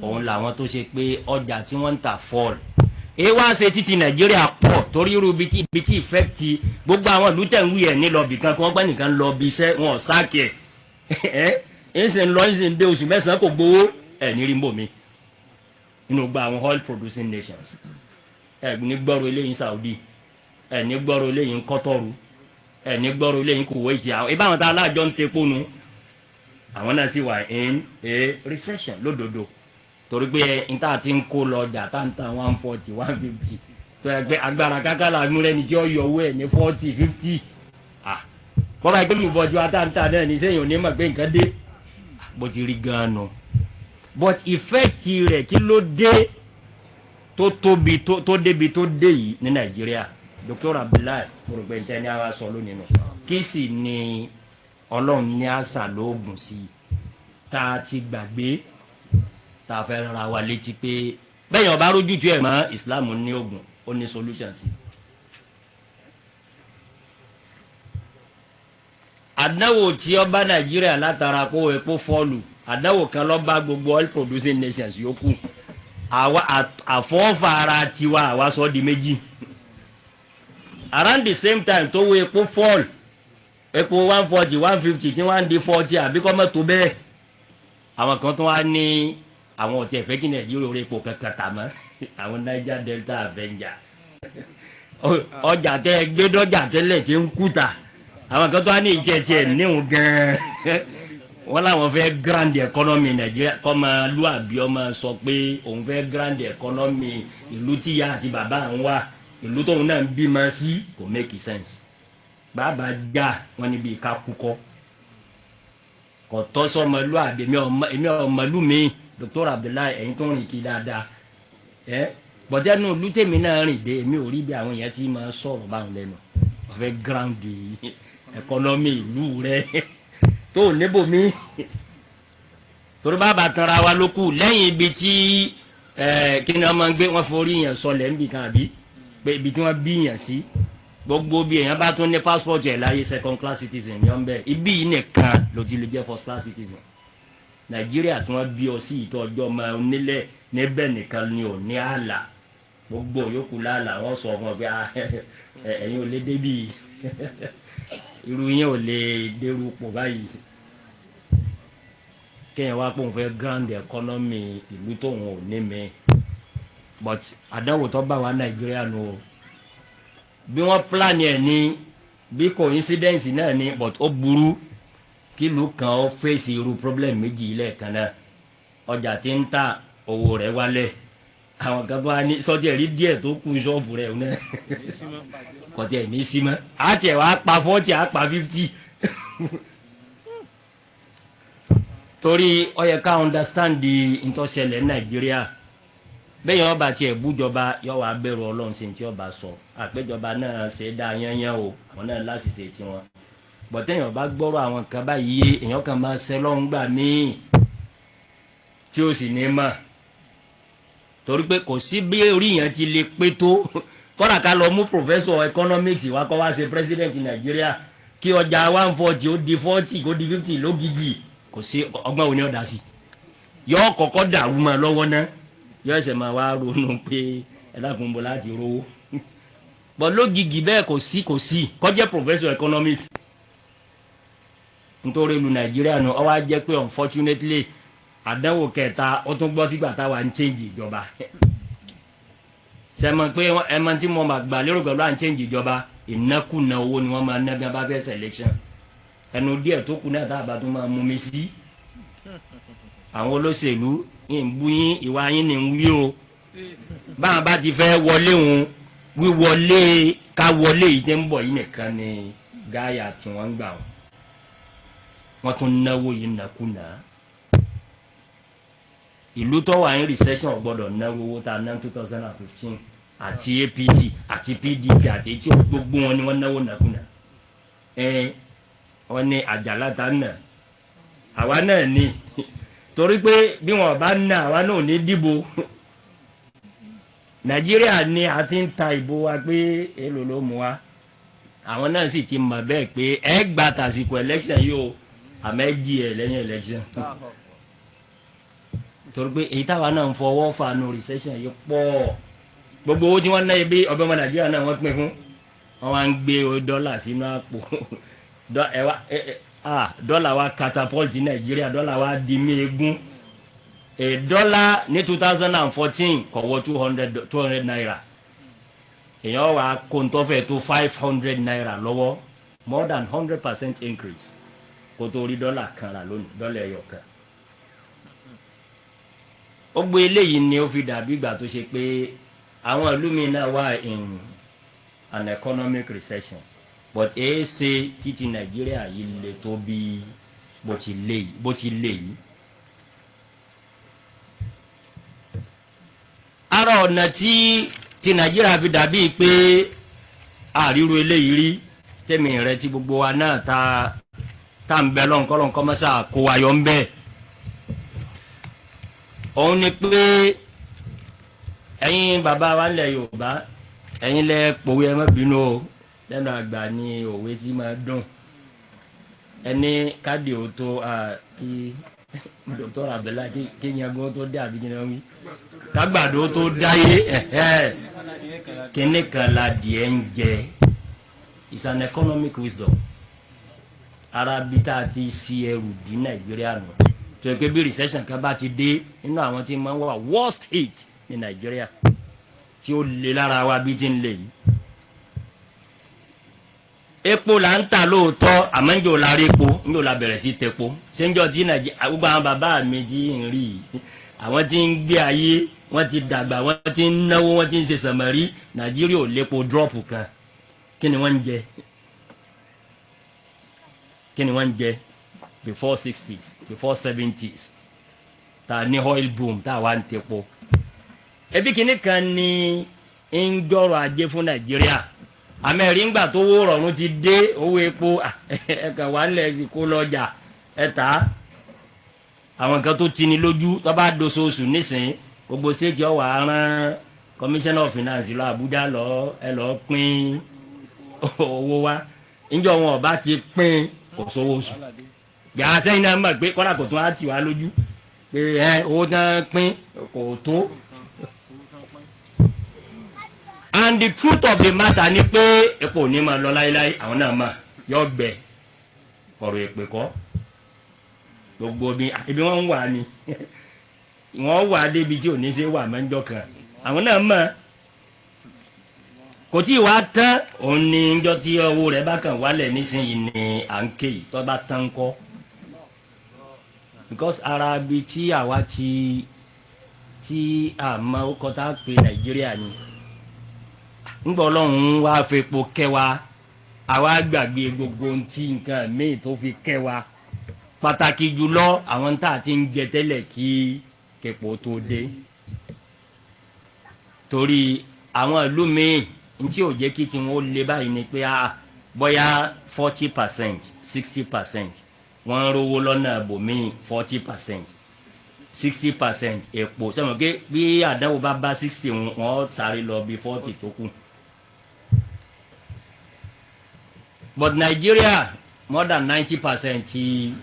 òun làwọn tó ṣe pé ọjà tí wọ́n ń tà fall wá ṣe títí nàìjíríà pọ̀ torí irú ibi tí effect gbogbo àwọn ìlú tẹ̀ ń wí ẹ̀ ní lọ́ọ̀bì kan kí wọ́n gbẹ́ nìkan lọ bí iṣẹ́ wọn ò sáàkì ẹ̀ ẹ̀ ń lọ ń sìn dé oṣù mẹ́sàn-án kò gbowó ẹ̀ ní rí mbòmí nínú gba àwọn oil producing nations ẹ̀ ní gbọ́rọ̀ eléyìí Saudi ẹ̀ ní gbọ́rọ̀ eléyìí Kọ́tọ́rù ẹ̀ ní gbọ́rọ̀ eléyìí Kuwait àwọn ìbáwọn tá aláàjọ ń tepo nu àwọn náà sì wà in a recession lódodo torí pé níta ti ń kó lọ ọjà táǹtà 140 150 tó yẹ pé agbára kákàlà múlẹ̀ ní tí ó yọ owó ẹ̀ ní 40 50 kọ́ra ẹgbẹ́ olùbọ̀jú atáǹtà náà ní sẹ́yìn òní mọ̀ pé nǹkan dé bó ti rí gan-an nù but effect rẹ̀ kí ló dé tó tóbi tó débi tó dé yìí ní Nàìjíríà Dr. Abdullahi kúròpé ntẹ́ ní ara sọ lónìí nù kí sì ni Ọlọ́run ní àṣà lóògùn sí tá a ti gbàgbé tá a fẹ́ ra wa létí pé bẹ́ẹ̀ yẹn ọba rójú tu ẹ̀ mọ́ Islam ní oògùn ó ní solution sí. àdánwò tí ó bá Nàìjíríà látara kó epo fọ́ọ̀lù àdánwò kan ló bá gbogbo oil producing nations yòókù àwa àfọ́fà ara tiwa àwa sọ di méjì around the same time tó wo epo fall epo 140 150 tí wọ́n di 40 àbí kọ́ mọ́ tó bẹ́ẹ̀ àwọn kan tó wá ní àwọn ọ̀tí ẹ̀fẹ́ kí Nàìjíríà orí epo kankan tà mọ́ àwọn Niger Delta Avenger ọjà tẹ gbé dọ́jà tẹ́lẹ̀ tí ń kúta àwọn kan tó wá ní ìjẹ́jẹ́ níhùn gan-an wọ́n láwọn fẹ́ grand economy Nàìjíríà kọ́ máa lú àbí ọmọ sọ pé òun fẹ́ grand economy ìlú tíya àti bàbá ń wà ìlú tóun náà ń bímọ sí kò make sense bàbá já wọn níbi ká kúkọ kò tọ́ sọmọlú àbí èmi ọmọlú mi Dr. Abdullahi ẹ̀yin tó rìn kí dáadáa bọ̀dẹ́nu ìlú tèmi náà rìn dé èmi ò rí bí àwọn èèyàn ti máa sọ̀rọ̀ báwọn lẹ́nu wọ́n fẹ́ grand economy ìlú rẹ̀ tó níbòmí torí bàbá tanra wa ló kù lẹ́yìn ibi tí kí ni wọ́n máa ń gbé wọ́n forí yẹn sọlẹ̀ níbi kan àbí pé ibi tí wọ́n bí yẹn sí gbogbo bí èèyàn bá tún ní passport ẹ̀ láyé second class citizen yọ̀ ń bẹ̀ ibi yìí nìkan ló ti lè jẹ́ first class citizen Nàìjíríà tí wọ́n bí ọ sí ìtọ́ ọjọ́ ọmọ onílẹ̀ níbẹ̀ nìkan ni ò ní ààlà gbogbo yòókù lálàá wọ́n sọ fún ọ pé ẹ̀yin ò lè débi irú yẹn ò lè dérú pọ̀ báyìí kéèyàn wá pòun fẹ́ grand economy ìlú tóun ò ní mi but àdánwò tó bá wa Nàìjíríà nù o bí wọ́n plan ẹ̀ ní bí coincidence náà ni but ó burú kí ìlú kan ó fèsì irú problem méjì lẹ́ẹ̀kan náà ọjà tí ń ta owó rẹ̀ wálẹ̀ àwọn kan bá ní sọ́jà rí díẹ̀ tó kù ṣọ́ọ̀bù rẹ̀ náà kọ̀tí ẹ̀ ní sí mọ́ àti ẹ̀ wá pa 40 á pa 50 torí ó yẹ ká understand di ìtọ́sẹ̀lẹ̀ Nàìjíríà bẹ́ẹ̀ yẹn ọba tiẹ̀ bújọba yọ wá bẹ̀rù Ọlọ́run sí ti ọba sọ àpéjọba náà ṣe dá yányán o àwọn náà láṣìṣe tiwọn bọ̀tẹ́yìn ọba gbọ́rọ̀ àwọn kan báyìí yé èèyàn kan máa ṣe lọ́hùn gbà míì tí ó sì ní mọ̀ torí pé kò sí bí orí yẹn ti lè pé tó kọ́ra ká lọ mú professor economics wá kọ́ wá ṣe president Nàìjíríà kí ọjà 140 ó di 40 kó di 50 lógìgì kò sí ọgbọ́n òní ọ̀dà sí yọ kọ́kọ́ dàrú mọ́ lọ́wọ́ náà yọ ẹsẹ̀ máa wá ronú pé ẹ̀dàkùn bọ̀ láti rówó bọ̀ lógìgì bẹ́ẹ̀ kò sí kọjá professor economics nítorí ìlú Nàìjíríà nù ọ wá jẹ́ pé unfortunately àdánwò kẹta ó tún gbọ́ sígbà táwa ń change ìjọba sẹ́mọ̀ pé ẹmọ tí mo máa gbà lérò pẹ̀lú à ń change ìjọba ìnákùná owó ni wọ́n máa ná bí wọ́n bá fẹ́ selection ẹnu díẹ̀ tó kù náà táàbà tó máa mú mi sí àwọn olóṣèlú ìbúyín ìwà yín ni ń wí o báwọn bá ti fẹ́ wọlé òun wíwọlé ká wọlé yìí tẹ́ ń bọ̀ yìí nìkan ni gáyà tí wọ́n ń gbà wọ́n tún náwó yìí nàkúnà ìlú tó wà ní recession gbọ́dọ̀ náwó owó tá a ná 2015 àti APC àti PDP àti etí gbogbo wọn ni wọ́n náwó nàkúnà wọ́n ní àjàlá ta nà àwa náà ní torí pé bí wọn bá ná àwa náà ní dìbò Nàìjíríà ni a ti ń ta ìbò wa pé èlò ló mú wa àwọn náà sì ti mọ̀ bẹ́ẹ̀ pé ẹ gba tàsìkò election yìí o àmẹ́jì ẹ̀ lẹ́yìn election torí pé èyí táwa náà ń fọwọ́ fanu recession yìí pọ̀ gbogbo owó tí wọ́n ná ibi ọbẹ̀ ọmọ Nàìjíríà náà wọ́n pín fún wọn wá ń gbé dọ́là sínú àpò dọ́là wa catapult Nàìjíríà dọ́là wa di mí egún dọ́là ní 2014 kò wọ 200 naira èèyàn wà kóńtọ́fẹ̀ tó 500 naira lọ́wọ́ more than 100% increase kó tó rí dọ́là kan rà lónìí dọ́là ẹyọ kan ó gbé eléyìí ni ó fi dàbí ìgbà tó ṣe pé àwọn ìlú mi náà wà in an economic recession but èé ṣe títí Nàìjíríà yìí le tó bí bó ti lé yìí. ara ọ̀nà tí Nàìjíríà fi dàbí pé àríro eléyìí rí tẹ̀mí rẹ tí gbogbo wa náà ta ń bẹ lọ́nkọ́lọ́nkọ́ mọ́sá kó ayọ̀ ń bẹ́ẹ̀ òun ni pé ẹ̀yin bàbá wa ńlẹ̀ Yorùbá ẹ̀yin lẹ pòwe ẹ má bínú o lẹ́nu àgbà ni òwe tí máa dùn ẹni káàdì ò tó kí Dr. Abela kí yangan tó dé àbí kíni wí kágbàdo tó dáyé kíní kan la díẹ̀ ń jẹ it's an economic wisdom arabi tá a ti si ẹrù di Nàìjíríà nù tó yẹ pé bí recession kan bá ti dé nínú àwọn tí máa ń wà worst hit ní Nàìjíríà tí ó lé lára wa bí ti ń lè yìí epo là ń ta lóòótọ́ àmọ́ njó la rí epo njó la bẹ̀rẹ̀ sí tẹpo ṣé njó tí Nàìjíríà gbogbo àwọn bàbá mi tí ń rí àwọn tí ń gbé ayé wọ́n ti dàgbà wọ́n ti ń náwó wọ́n ti ń ṣe sàmárì Nàìjíríà ò lépo drop kan kí ni wọ́n ń jẹ kí ni wọ́n ń jẹ before 60s before 70s ta ní oil boom ta wà ń tepo ebi kìíní kan ní ń gbọ́rọ̀ ajé fún Nàìjíríà Amẹ́ríkà ńgbà tó wó rọrùn ti dé owó epo ẹ̀ka wà ńlẹ̀ sí kó lọ́jà ẹ̀ta àwọn kan tó tini lójú tó bá doṣooṣù nísìnyí gbogbo state ọ̀wà rán commissioner of finance lọ Àbújá ẹ lọ pín owó wa níjọ́ wọn ọba ti pín kò sówó oṣù gbà sẹ́yìn náà mọ̀ pé kọ́lá kò tún á tì wá lójú pé owó tán pín kò tó and the truth of the matter ni pé epo ò ní máa lọ láéláé àwọn náà mà yọ gbẹ ọ̀rọ̀ èpè kọ́ gbogbo bí ibi wọ́n ń wà ní wọ́n wà débi tí ò ní ṣe wà mọ́jọ́ kan àwọn náà mọ̀ kò tí ì wá tán òun ní njọ́ tí owó rẹ̀ bá kàn wálẹ̀ nísìnyí ni à ń ké yìí tó bá tán kọ́ because ara bi tí àwa tí àmọ́ ó kọ́ tá a pè Nàìjíríà ni ńgbọ́ Ọlọ́run wá fepo kẹwa àwa gbàgbé gbogbo ntí nǹkan míì tó fi kẹwa pàtàkì jùlọ àwọn tá a ti ń jẹ tẹ́lẹ̀ kí kepo tó dé torí àwọn ìlú míì ntí ò jẹ́ kí tiwọn ó lé báyìí ni pé bóyá 40% 60% wọ́n ń rówó lọ́nà ibòmíì 40% 60% epo sẹ́wọ̀n pé bí àdánwò bá 60 wọ́n sáré lọ bí 40 tó kù. But Nigeria more than 90% ti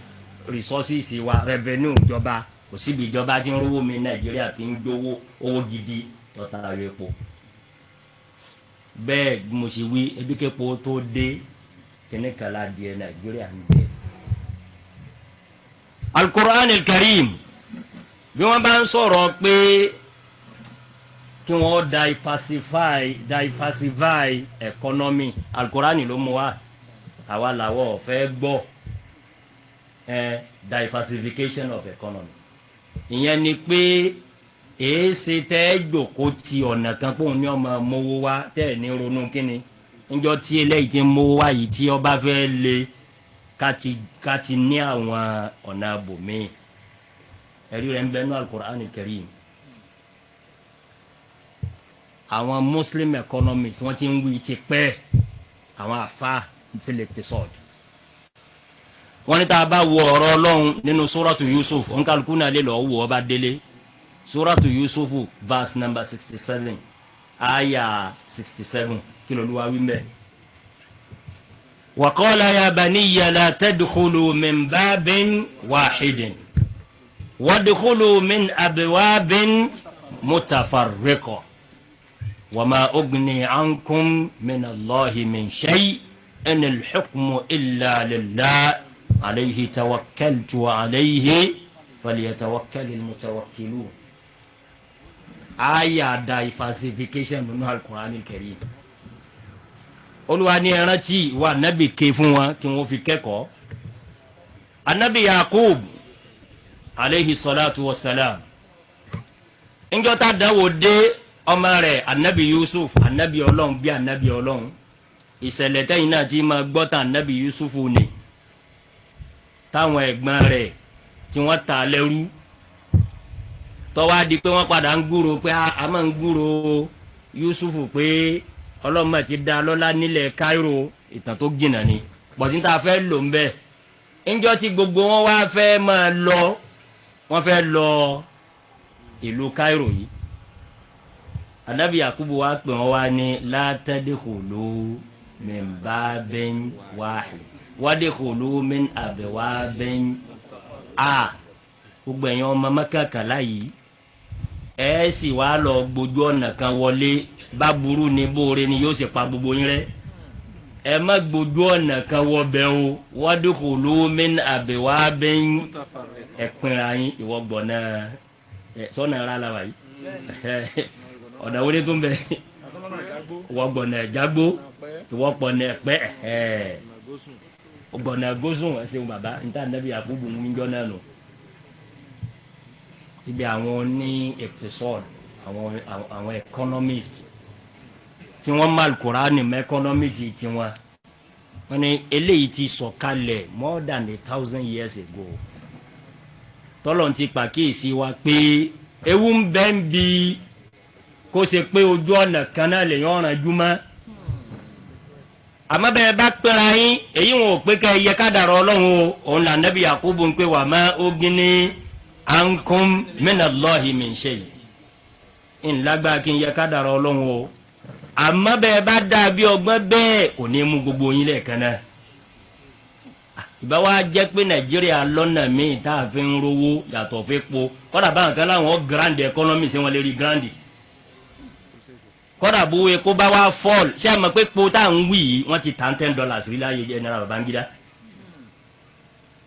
resources wa revenue ìjọba kò síbi ìjọba tí ń rówó mi Nigeria tí ń gbówó owó gidi tọ́ta epo bẹ́ẹ̀ mo sì wí ebi képo tó dé kìnnìkanlá díẹ̀ Nigeria ń bẹ. Al-Qur'an al-Karim bí wọ́n bá ń sọ̀rọ̀ pé kí wọ́n diversify economy Al-Qur'an ló mú wa àwa làwọ̀ fẹ́ gbọ́ diversification of economy ìyẹn ni pé èéṣe tẹ́ jòkó ti ọ̀nà kan pé òun ní ọmọ mowó wá tẹ́ ní ronú kíni níjọ́ tí eléyìí ti mowó wá yìí tí ọba fẹ́ lé ká ti ní àwọn ọ̀nà bòmíì ẹ̀rí rẹ̀ ń bẹ ní Al-Qur'an al-Karim àwọn Muslim economists wọ́n ti ń wí ti pẹ́ àwọn àfa ìfẹ́lẹ̀ tẹ̀sọ̀dù wọ́n ní tá a bá wo ọ̀rọ̀ Ọlọ́run nínú suratu Yusuf ònkàlùkù náà lè lọ́ọ́ wò ọba délé suratu Yusuf verse number 67 aya 67 kí l'Olúwa wí ńbẹ̀. wa qala ya baniyya la tadkhulu min babin wahidin wadkhulu min abwabin mutafarriqa wa ma ughni ankum min Allahi min shay' in al-hukmu illa lillah alayhi tawakkaltu wa alayhi falyatawakkalil mutawakkilun. Aya diversification nínú Al-Qur'an al-Karim. Olúwa ní ẹ rántí wa nabi ké fún wọn kí wọ́n fi kẹ́kọ̀ọ́. Anabi Yaqub alayhi salatu wa salam ńjọ́ tá dáwò dé ọmọ rẹ̀ anabi Yusuf anabi Ọlọ́run bí anabi Ọlọ́run ìṣẹ̀lẹ̀ tẹ́yìn náà tí máa gbọ́ tán anabi Yusuf ni táwọn ẹ̀gbọ́n rẹ̀ tí wọ́n ta lẹ́rú tọ́wá di pé wọ́n padà ń gbúrò pé a máa ń gbúrò Yusuf pé Ọlọ́run ti dá lọ́lá nílẹ̀ Cairo ìtàn tó jìnnà ni bọ̀dí tá a fẹ́ lò ń bẹ́ẹ̀ ńjọ́ tí gbogbo wọn wá fẹ́ máa lọ wọ́n fẹ́ lọ ìlú Cairo yìí anabi Yakubu wa pè wọ́n wá ní la tadkhulu min babin wahid wadkhulu min abwabin gbogbo ẹ̀yin ọmọ mọ́kàkàlá yìí ẹ sì wá lọ gbójú ọ̀nà kan wọlé bá burú ni bóore ni yóò sì pa gbogbo yín rẹ́ ẹ má gbójú ọ̀nà kan wọ bẹ́ o wadkhulu min abwabin ẹ̀pìnra yín ìwọ gbọ̀nà sọ́nà ara la wà yìí ọ̀nà wọlé tó ń bẹ ìwọ gbọ̀nà ẹ̀jágbó ìwọ pọ̀nà ẹ̀pẹ́ gbọ̀nà gósùn ẹ̀sìn bàbá níta nàbí Yakubu níjọ́ náà nù ibi àwọn ní episode àwọn economist tí wọ́n mal Kùránì mọ́ economics tí wọ́n ní eléyìí ti sọ̀kalẹ̀ more than 1,000 years ago tọ́lọ́n ti pàkíyèsí wa pé ewu ń bẹ ń bi kó ṣe pé ojú ọ̀nà kan náà lè yàn ọ̀ràn júmọ́ àmọ́ bẹ́ẹ̀ bá pẹ́ra yín èyí wọn ò pé ká ẹyẹ kádàrá Ọlọ́run o òun là Nábì Yakubu ń pè wà má ughni ankum minallahi min shay ńlágbá kí n yẹ kádàrá Ọlọ́run o àmọ́ bẹ́ẹ̀ bá dàbí ọgbọ́n bẹ́ẹ̀ kò ní mú gbogbo yín lẹ́ẹ̀kan náà ìbá wa jẹ́ pé Nàìjíríà lọ́nà míì tá a fi ń rówó yàtọ̀ fi po kọ́dà báwọn kan láwọn grand economy ṣé wọ́n lè rí grand kọ́dà bó epo bá wá fall ṣé ẹ mọ̀ pé po tá à ń wí yìí wọ́n ti tàn $10 rí láyé General Babangida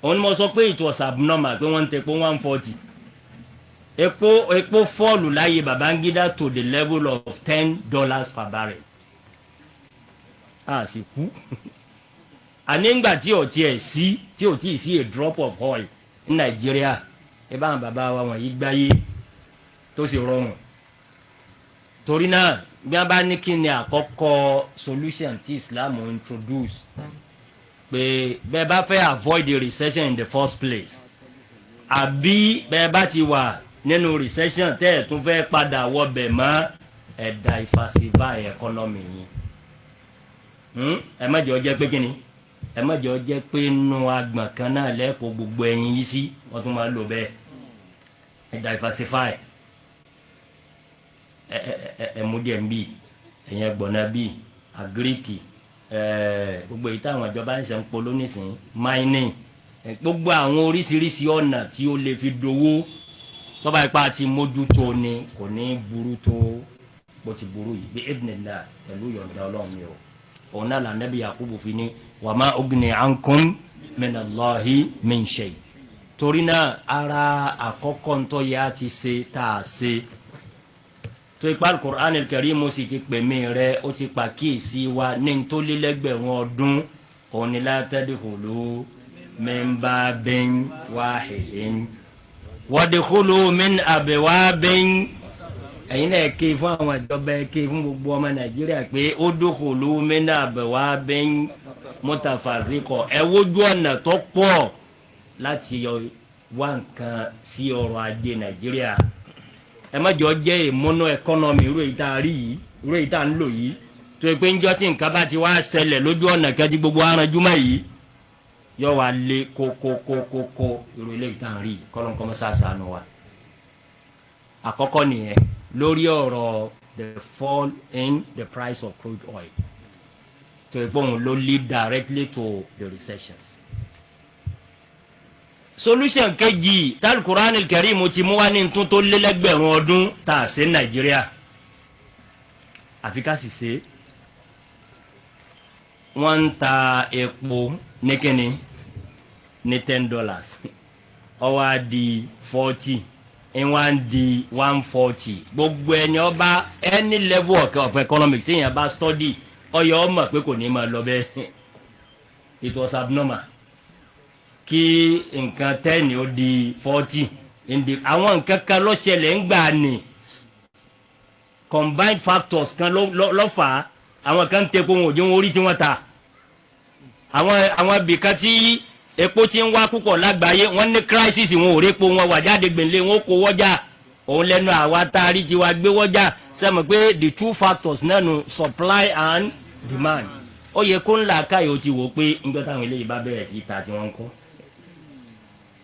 òun ni mo sọ pé it was abnormal pé wọ́n ń tepo 140 epo fall láyé Babangida to the level of $10 per barrel a sì kú àní ńgbà tí ò tiẹ̀ sí tí ò tíì sí a drop of oil ní Nàìjíríà ẹ bá àwọn bàbá wa wọ̀nyí gbáyé tó sì rọrùn torí náà bí wọ́n bá ní kí ni àkọ́kọ́ solution tí Islam introduce pé bẹ́ẹ̀ bá fẹ́ avoid the recession in the first place àbí bẹ́ẹ̀ bá ti wà nínú recession tẹ́ ẹ̀ tún fẹ́ padà wọbẹ̀ mọ́ ẹ̀ diversify economy yìí ẹ má jẹ́ ó jẹ́ pé kíni ẹ má jẹ́ ó jẹ́ pé nù agbọ̀n kan náà lẹ́kọ̀ọ́ gbogbo ẹ̀yin yìí sí wọ́n tún máa lò bẹ́ẹ̀ ẹ̀ diversify mú díẹ̀ ń bì ẹ̀yìn ẹgbọ̀nà bì àgíríkì gbogbo èyí táwọn ìjọba ń ṣe ń polo nísìnyí mining gbogbo àwọn oríṣiríṣi ọ̀nà tí ó lè fi dowó tọ́ba ipá ti mójútó ni kò ní burú tó bó ti burú yìí bí ibnillah pẹ̀lú yọ̀ǹda ọlọ́run mi o òun náà lànàbí Yakubu fi ní wa ma ugni ankum minallahi min shay torí náà ara àkọ́kọ́ ntọ́ yẹ á ti ṣe tá a ṣe tó ipa Al-Qur'an al-Karim mo sì ti pè mí rẹ ó ti pa kíyèsí wa ní tó lé lẹ́gbẹ̀rún ọdún òun ni la tadkhulu min babin wahidin wadkhulu min abwabin ẹ̀yin náà ké fún àwọn ìjọba ké fún gbogbo ọmọ Nàìjíríà pé udkhulu min abwabin mutafarriqa ẹ wójú ọ̀nà tó pọ̀ láti yọ wá nǹkan sí ọrọ̀ ajé Nàìjíríà ẹ má jọ jẹ́ ìmúná ẹkọ́nọ́mì irú èyí tá a rí yìí irú èyí tá a ń lò yìí tó yẹ pé ń jọ́ tí nǹkan bá ti wá ṣẹlẹ̀ lójú ọ̀nà kẹ́tí gbogbo aranjúmọ́ yìí yọ wá lé kókókókókó irú eléyìí tá a rí kọ́lọ́nkọ́ mọ́ sàṣàánú wa. àkọ́kọ́ nìyẹn lórí ọ̀rọ̀ the fall in the price of crude oil tó yẹ pé òun ló lead directly to the recession. Solution kejì Al-Qur'an al-Karim ti mú wá ní tún tó lélẹ́gbẹ̀rún ọdún tá a ṣe Nàìjíríà àfi ká sì ṣe wọ́n ń ta epo ní kíni ní $10 ó wá di 40 ìwọ̀n di 140 gbogbo ẹni ọba any level of economics èèyàn bá study ọyọ ọmọ pé kò ní máa lọ bẹ́ẹ̀ it was abnormal kí nǹkan 10 ó di 40 àwọn nǹkan kan ló ṣẹlẹ̀ ń gbà ní combined factors kan ló fà á àwọn kan tẹ kó wọn ò jẹ́ wọn orí tí wọ́n ta àwọn ibìkan tí epo ti ń wá púpọ̀ lágbàáyé wọ́n ní crisis wọn ò répo wọn wà jáde gbèlè wọn kó wọ́jà òun lẹ́nu àwa taari tí wàá gbé wọ́jà sẹ́mi pé the two factors náà nù supply and demand ó yẹ kó ńlá káyọ̀ ti wò pé nígbà táwọn eléyìí bá bẹ̀rẹ̀ sí ta tí wọ́n ń kọ́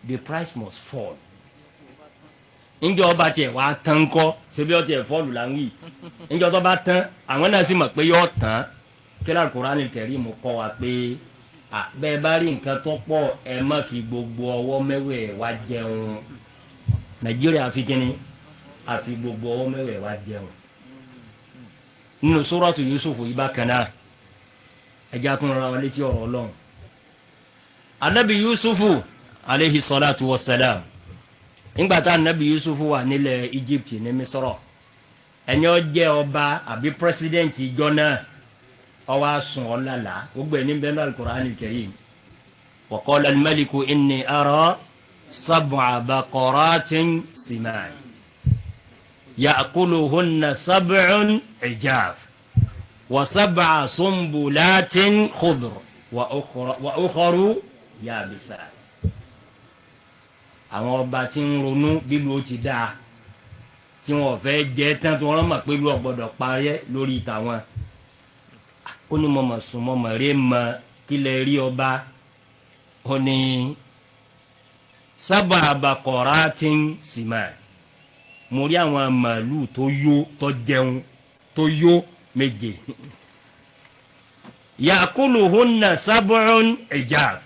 the price must fall níjọ́ ọba tiẹ̀ wá tán kọ́ ṣebí ọ tiẹ̀ fọ́ọ̀lù là ń wí níjọ́ tó bá tán àwọn náà sì mọ̀ pé yóò tán kí Al-Qur'an al-Karim kọ́ wa pé bẹ́ẹ̀ bá rí nǹkan tó pọ̀ ẹ má fi gbogbo ọwọ́ mẹ́wẹ̀ẹ́ wá jẹun Nàìjíríà fi kíni àfi gbogbo ọwọ́ mẹ́wẹ̀ẹ́ wá jẹun nínú Suratu Yusuf yìí bákan náà ẹja tún ra wọn létí ọ̀rọ̀ Ọlọ́run Ànábì Yusufu aleyhi salatu wa salam nígbàtà Ànábì Yusufu wà nílẹ̀ Egypt ní Misra ẹni ó jẹ́ ọba àbí president ìjọ náà ó wá sùn ó lálàá gbogbo ẹni bẹ́ẹ̀ ní Al-Qur'an al-Karim wa qala al-maliku inni ara sab'a baqaratin siman ya'kuluhunna sab'un ijaf wa sab'a sumbulatin khudr wa ukharu yabisat. àwọn ọba tí ń ronú bílù ó ti dáa tí wọn fẹ́ jẹ tán tí wọn mọ̀ pé ló gbọ́dọ̀ parí lórí tàwọn ó ní mo mọ̀ sùn mo mọ̀ rí mọ kí lè rí ọba ó ní sab'a baqaratin siman mo rí àwọn màálù tó yó tó jẹun tó yó méje ya'kuluhunna sab'un ijaf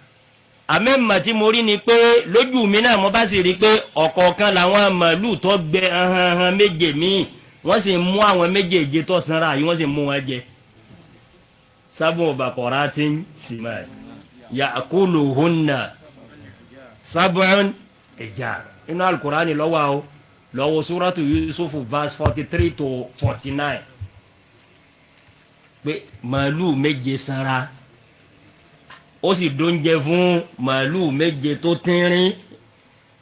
àmẹ́mà tí mo rí ni pé lójú mi náà mo bá sì rí pé ọ̀kọ̀ọ̀kan làwọn màálù tó gbẹ hanhan méje míì wọ́n sì mú àwọn méjèèjì tó sanra yìí wọ́n sì mú wọn jẹ sab'u baqaratin siman ya'kuluhunna sab'un ijab inú alukurani lọ́wọ́ suratu Yusuf verse 43 to 49 pé màálù méje sanra ó sì dóúnjẹ fún màálù méje tó tínrín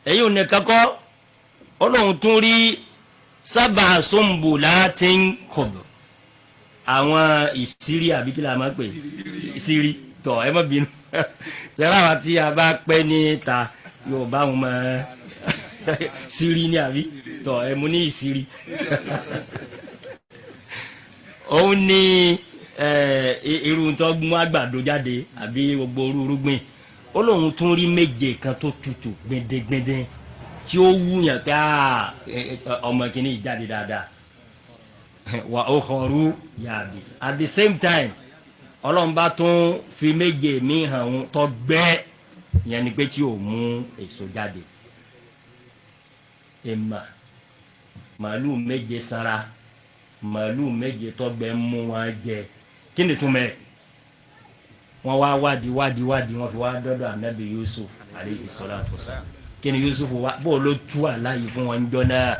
èyí ò ní kakọ́ Ọlọ́run tún rí sab'a sumbulatin khudr àwọn ìsírí àbí kí la máa pè ìsírí tọ̀ ẹ má bínú sẹ́rà wa tí a bá pẹ́ ní ta yóò bá wọn mọ́ sírí ní àbí tọ̀ ẹ mú ní ìsírí òun ní irú tó mú àgbàdo jáde àbí gbogbo orúgbìn ó lóun tún rí méje kan tó tutù gbẹdẹgbẹdẹ tí ó wúyàn pé ọmọ kìíní jáde dáadáa wa ukharu yabis at the same time Ọlọ́run bá tún fi méje mi hàn ń tó gbẹ́ yẹn ni pé tí ò mú èso jáde èèmà màálù méje sanra màálù méje tó gbẹ́ mú wọn jẹ kí ni túmẹ̀ wọ́n wá wádìí wọ́n fi wá dọ́dọ̀ Ànábì Yusuf alayhi salatu wassalam kí ni Yusuf wá bó ló tú àlàyé fún wọn jọ náà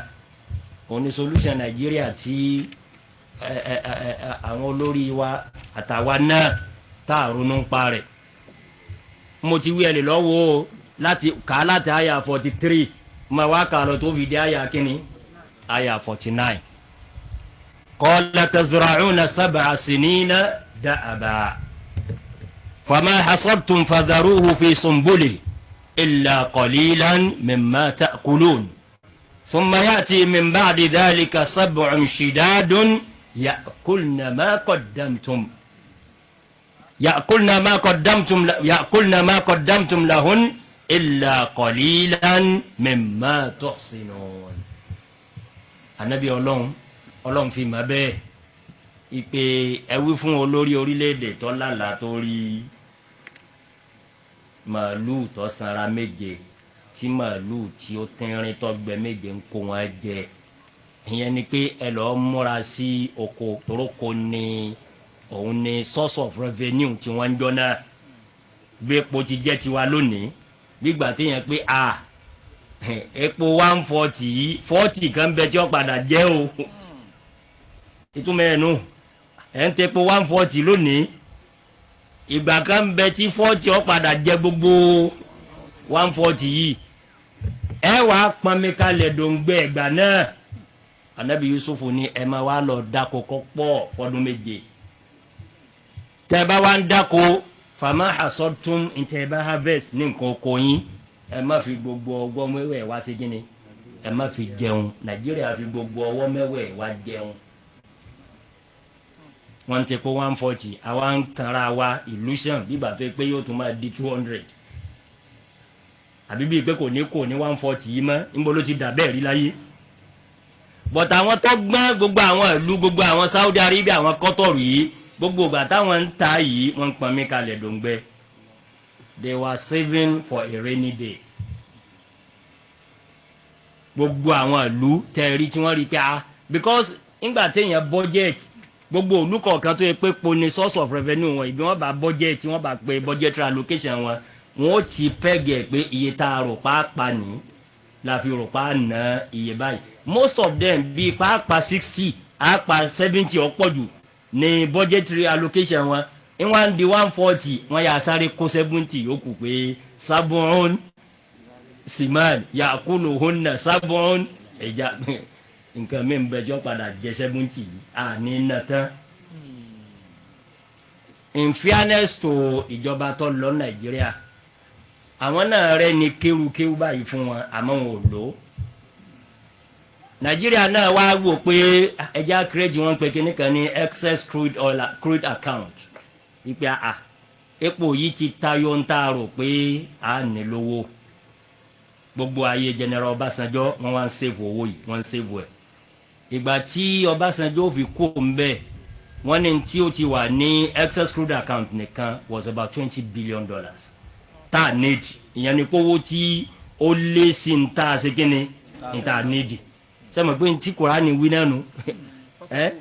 òní solution Nàìjíríà tí àwọn olórí wa àtàwa náà tá a ronú pa rẹ̀ mo ti wí ẹ lè lọ́wọ́ láti kà á láti àyà 43 mo wá kà á lọ tó fi di àyà kínní àyà 49 qala tazra'una sab'a sinina da'aba fama hasabtum fadharuhu fi sunbuli illa qalilan mimma ta'kulun thumma ya'ti min ba'di dhalika sab'un shidadun يأكلن ما قدمتم لهن إلا قليلا مما تحصنون Ànábì Ọlọ́run fi máa bẹ́ẹ̀ ìpè ẹwí fún olórí orílẹ̀-èdè tó lálàá tó rí màálù tó sanra méje tí màálù tí ó tínrín tó gbẹ méje ń kó wọn jẹ ìyẹn ni pé ẹ lọ́ọ́ múra sí oko toróko ní òun ni source of revenue tí wọ́n ń jọ náà bí epo ti jẹ́ tiwa lónìí gbígbà téèyàn pé epo 140 yìí 40 kan bẹ tí ó padà jẹ́ o ìtumọ̀ ẹ̀ nù ẹ̀ ń tẹ́po 140 lónìí ìgbà kan bẹ tí 40 ó padà jẹ́ gbogbo 140 yìí ẹ wàá pọnmi kalẹ̀ dòǹgbẹ ẹ̀gbà náà Ànábì Yusufu ní ẹ máa wá lọ dáko kọ́pọ̀ fọdún méje tẹ́ bá wá ń dáko fama hasọtún ntẹ bá harvest ní nǹkan oko yín ẹ má fi gbogbo ọwọ́ mẹ́wẹ̀ẹ́ wá sí gíní ẹ má fi jẹun Nàìjíríà fi gbogbo ọwọ́ mẹ́wẹ̀ẹ́ wá jẹun wọ́n ti kó 140 àwa ń tanra wa illusion bígbà tó pé yóò tún máa di 200 àbí bíi pé kò ní 140 yìí mọ́ níbo ló ti dà bẹ́ẹ̀ rí láyé but àwọn tó gbọ́n gbogbo àwọn ìlú gbogbo àwọn Saudi Arabia àwọn Qatar yìí gbogbo ìgbà táwọn ń ta yìí wọ́n ń pọnmi kalẹ̀ dòǹgbẹ they were saving for a rainy day gbogbo àwọn ìlú tẹ̀rí tí wọ́n rí pé because nígbà téèyàn budget gbogbo ìlú kọ̀ọ̀kan tó yẹ pé po ni source of revenue wọn ìbí wọ́n bá budget wọ́n bá pe budgetary allocation wọn wọ́n ó ti pẹ́gẹ̀ pé iye tá a rò pàápàá ní la fi rò pàá ná iye báyìí most of them bíi pàápàá 60 àpà 70 ọ̀pọ̀ jù ní budgetary allocation wọn in one di 140 wọ́n yà sáré kó 70 yòókù pé sab'un siman ya'kuluhunna sab'un ẹja nǹkan mi ń bẹjọ́ padà jẹ 70 àní nàtán. In fairness to ìjọba tó lọ Nàìjíríà àwọn náà rẹ ní kéwúkéwú báyìí fún wọn àmọ́ wọn ò lò Nàìjíríà náà wá wò pé ẹja create wọn pé kíní kan ní excess crude account wípé epo yìí ti tayọ ń tà rò pé a ní lówó gbogbo ayé General Ọbásanjọ́ wọn wá ń save owó yìí wọn ń save ẹ̀ ìgbà tí Ọbásanjọ́ fi kó ń bẹ́ẹ̀ wọ́n ní tí ó ti wà ní excess crude account nìkan was about $20 billion tá a need ìyẹn ni kówó tí ó lé sí ń tá a ṣe kíni ń tá a need sẹ́mi pé ntí Kùránì wí náà nù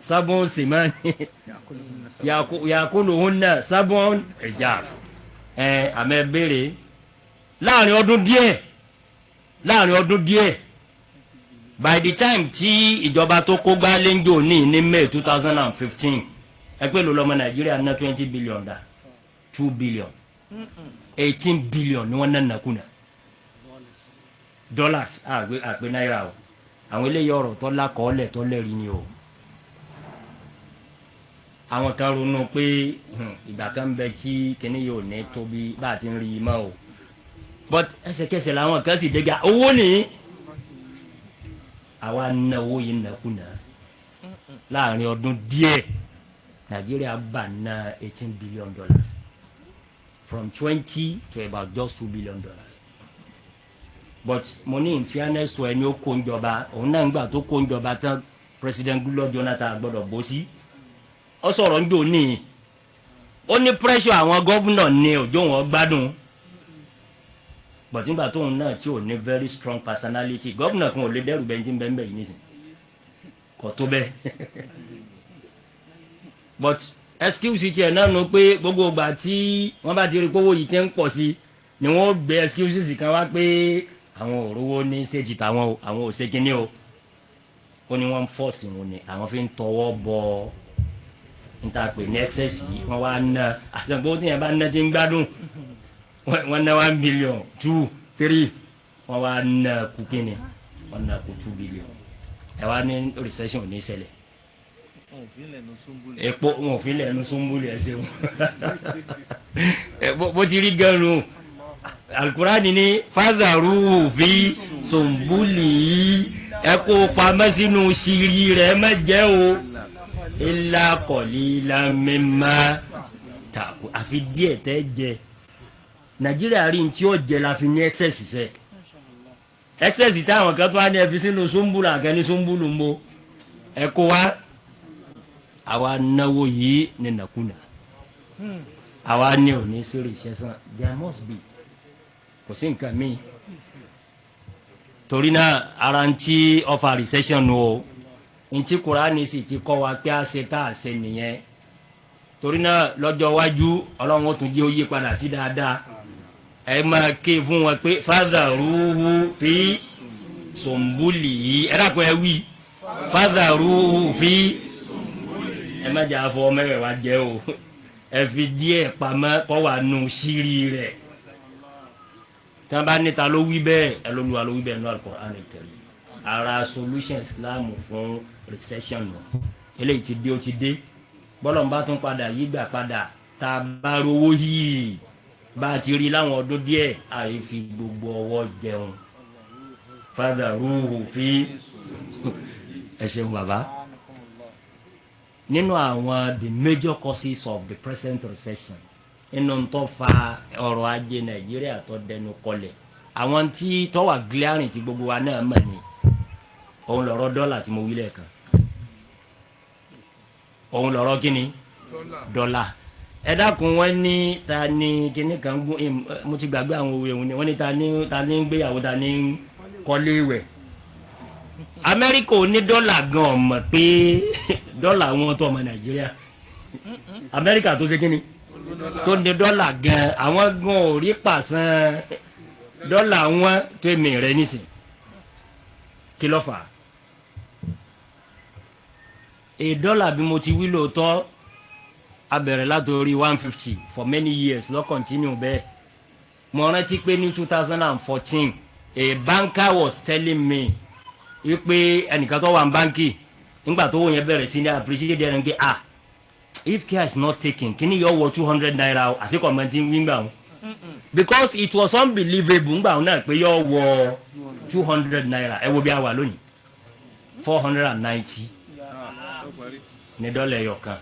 sab'un siman yakuluhunna sab'un ijaf àmẹ́ béèrè láàrin ọdún díẹ̀ by the time tí ìjọba tó kó gbá lẹ́njọ́ ní May 2015 ẹgbẹ́ ló lọ́mọ Nàìjíríà ná 20 billion dá 2 billion 18 billion ni wọ́n ná nàkúnà dollars àpè náírà o àwọn eléyìí ọ̀rọ̀ tó lákọọ́lẹ̀ tó lẹ́rìí ni o àwọn kan ronú pé ìgbà kan bẹ tí kíní yóò ní tóbi bá a ti ń rí i mọ́ o but ẹsẹ̀kẹsẹ̀ làwọn kan sì dégà owó nìyí àwa ná owó yìí nàkúnà láàrin ọdún díẹ̀ Nàìjíríà bá ná $18 billion from 20 to about just $2 billion but mo ní in fairness to ẹni ó kó ń jọba òun náà ń gbà tó kó ń jọba tán President Goodluck Jonathan gbọ́dọ̀ bó sí ọ sọ̀rọ̀ ń dò ní ó ní pressure àwọn gọ́vùnà ní òjò wọn gbádùn but nígbà tóun náà tí ò ní very strong personality gọ́vùnà kan ò lè dẹ́rù bẹ́ẹ̀ tí ń bẹ́ẹ̀ yìí nísìn kò tó bẹ́ẹ̀ but excuse tiẹ̀ náà nù pé gbogbo ìgbà tí wọ́n bá ti rí kówó yìí ti ń pọ̀ sí ni wọ́n gbé excuses kan wá pé àwọn òrówó ní stage tàwọn o àwọn ò ṣe kínní o ó ní wọ́n ń fọ́ọ̀sì wọn ni àwọn fi ń tọwọ́ bọ níta pé ní excess yìí wọ́n wá ná àtẹ̀gbọ́n tí yẹn bá ná ti ń gbádùn wọ́n ná 1 billion 2 3 wọ́n wá ná kú kínní wọ́n ná kú 2 billion ẹ wá ní recession ò ní ṣẹlẹ̀ epo wọn ò fi lẹ́nu súnbùlì ẹ ṣeun bó ti rí gan-an Al-Qur'ani ní fadharuhu fi sumbuli ẹ kó pamọ́ sínú ṣírí rẹ̀ má jẹ́ o illa qalilan mimma ta'kul àfi díẹ̀ tẹ́ jẹ Nàìjíríà rí tí ó jẹ la fi ní excess sẹ́ excess táwọn kan tó wá ní ẹ fi sínú súnbùlù àkẹ́ni súnbùlù ń bo ẹ kó wá àwa náwó yìí ní nàkúnà àwa ní òní sí recession there must be kò sí nǹkan míì torí náà ara ń tí ọfà recession o ntí Kùránì sì ti kọ́ wa pé a ṣe tá a ṣe nìyẹn torí náà lọ́jọ́ iwájú Ọlọ́run ó tún jẹ́ ó yí padà sí dáadáa ẹ máa ké fún wọn pé fadharuhu fi sumbuli ẹ dàpọ̀ ẹ wí fadharuhu fi ẹ má jà fọ mẹ́rẹ̀ wá jẹ́ o ẹ fi díẹ̀ pamọ́ kọ́ wà nù sírí rẹ̀ tí wọ́n bá níta ló wí bẹ́ẹ̀ ẹ ló lu wa ló wí bẹ́ẹ̀ ní Al-Qur'an Al-Karim ara solution Islam fún recession nù eléyìí ti dé ó ti dé bọ́lọ̀ ń bá tún padà yí gbà padà tá a bá rówó yìí bá a ti rí láwọn ọdún díẹ̀ àyè fi gbogbo ọwọ́ jẹun fadharuhu fi ẹ ṣeun bàbá. Nínú àwọn the major causes of the present recession inú tó fa ọrọ̀ ajé Nàìjíríà tó dẹnu kọlẹ̀ àwọn tí tó wà glaring tí gbogbo wa náà mọ̀ ni òun lọ̀rọ̀ dọ́là tí mo wí lẹ́ẹ̀kan òun lọ̀rọ̀ kíni dọ́là ẹ dákun wọn ní ta ni kíní kan gún mo ti gbàgbé àwọn òwe òun ni wọn ní ta ni ń gbéyàwó ta ni ń kọ́lé ìwẹ̀ Amẹ́ríkà ò ní dọ́là gan mọ̀ pé dọ́là wọn tó ọmọ Nàìjíríà Amẹ́ríkà tó ṣe kí ni tó ní dọ́là gan àwọn gan ò rí pàṣán dọ́là wọn tó èmi rẹ nísìn kí ló fà á dọ́là bí mo ti wí lóòótọ́ a bẹ̀rẹ̀ látòrí 150 for many years ló continue bẹ́ẹ̀ mo rántí pé ní 2014 a banker was telling me wípé ẹnìkan tó wà ní báńkì nígbà tó wọ yẹn bẹ̀rẹ̀ sí ní appreciate there and get if care is not taken kí ni yóò wọ 200 naira àsìkò ọmọ tí ń wí gbà wọn because it was unbelievable ngbà wọn náà pé yóò wọ 200 naira ẹ wo bí a wà lónìí 490 ní dọ́là ẹyọ kan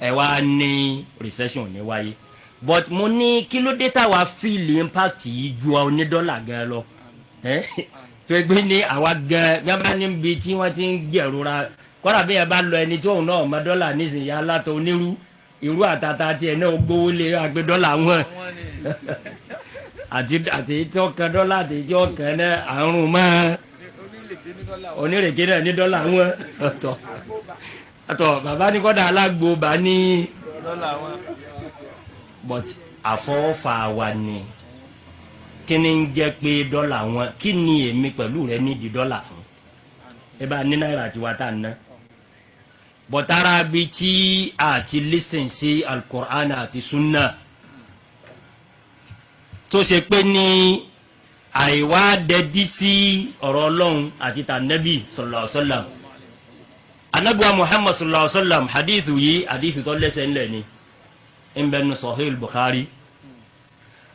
ẹ wá ní recession ní wáyé but mo ní kí ló dé táwa feel impact yìí ju onídọ́là gan lọ tó gbé ní àwa gan gbábá níbi tí wọ́n ti ń gbẹ̀rora kọ́ra bí ẹ bá lọ ẹni tí òun náà mọ dọ́là nísìnyí alátọ onírú irú àtàtà tiẹ̀ náà gbówó lé àgbé dọ́là wọn àti tí ó kan dọ́là àti tí ó kan náà àrùn mọ́ onírèké náà ní dọ́là wọn ọ̀tọ̀ bàbá ní kọ́dà alágbó bá ní dọ́là wọn. but àfọwọ́fà wa ni kí ni ń jẹ́ pé dọ́là wọn kí ni èmi pẹ̀lú rẹ nídìí dọ́là fún ẹ bá ní náírà tiwa tá a ná bọ̀tara bi tí a ti listen sí alukur'an àti sunna tó ṣe pé ní àìwá dẹ́dí sí ọ̀rọ̀ ọlọ́run àti tànẹ́bì sallallahu alaihi wasallam anabiwa muhammad sallallahu alaihi wasallam hadithu yìí hadithu tó lẹ́sẹ̀ ńlẹ̀ ni ń bẹ nu sahih bukhari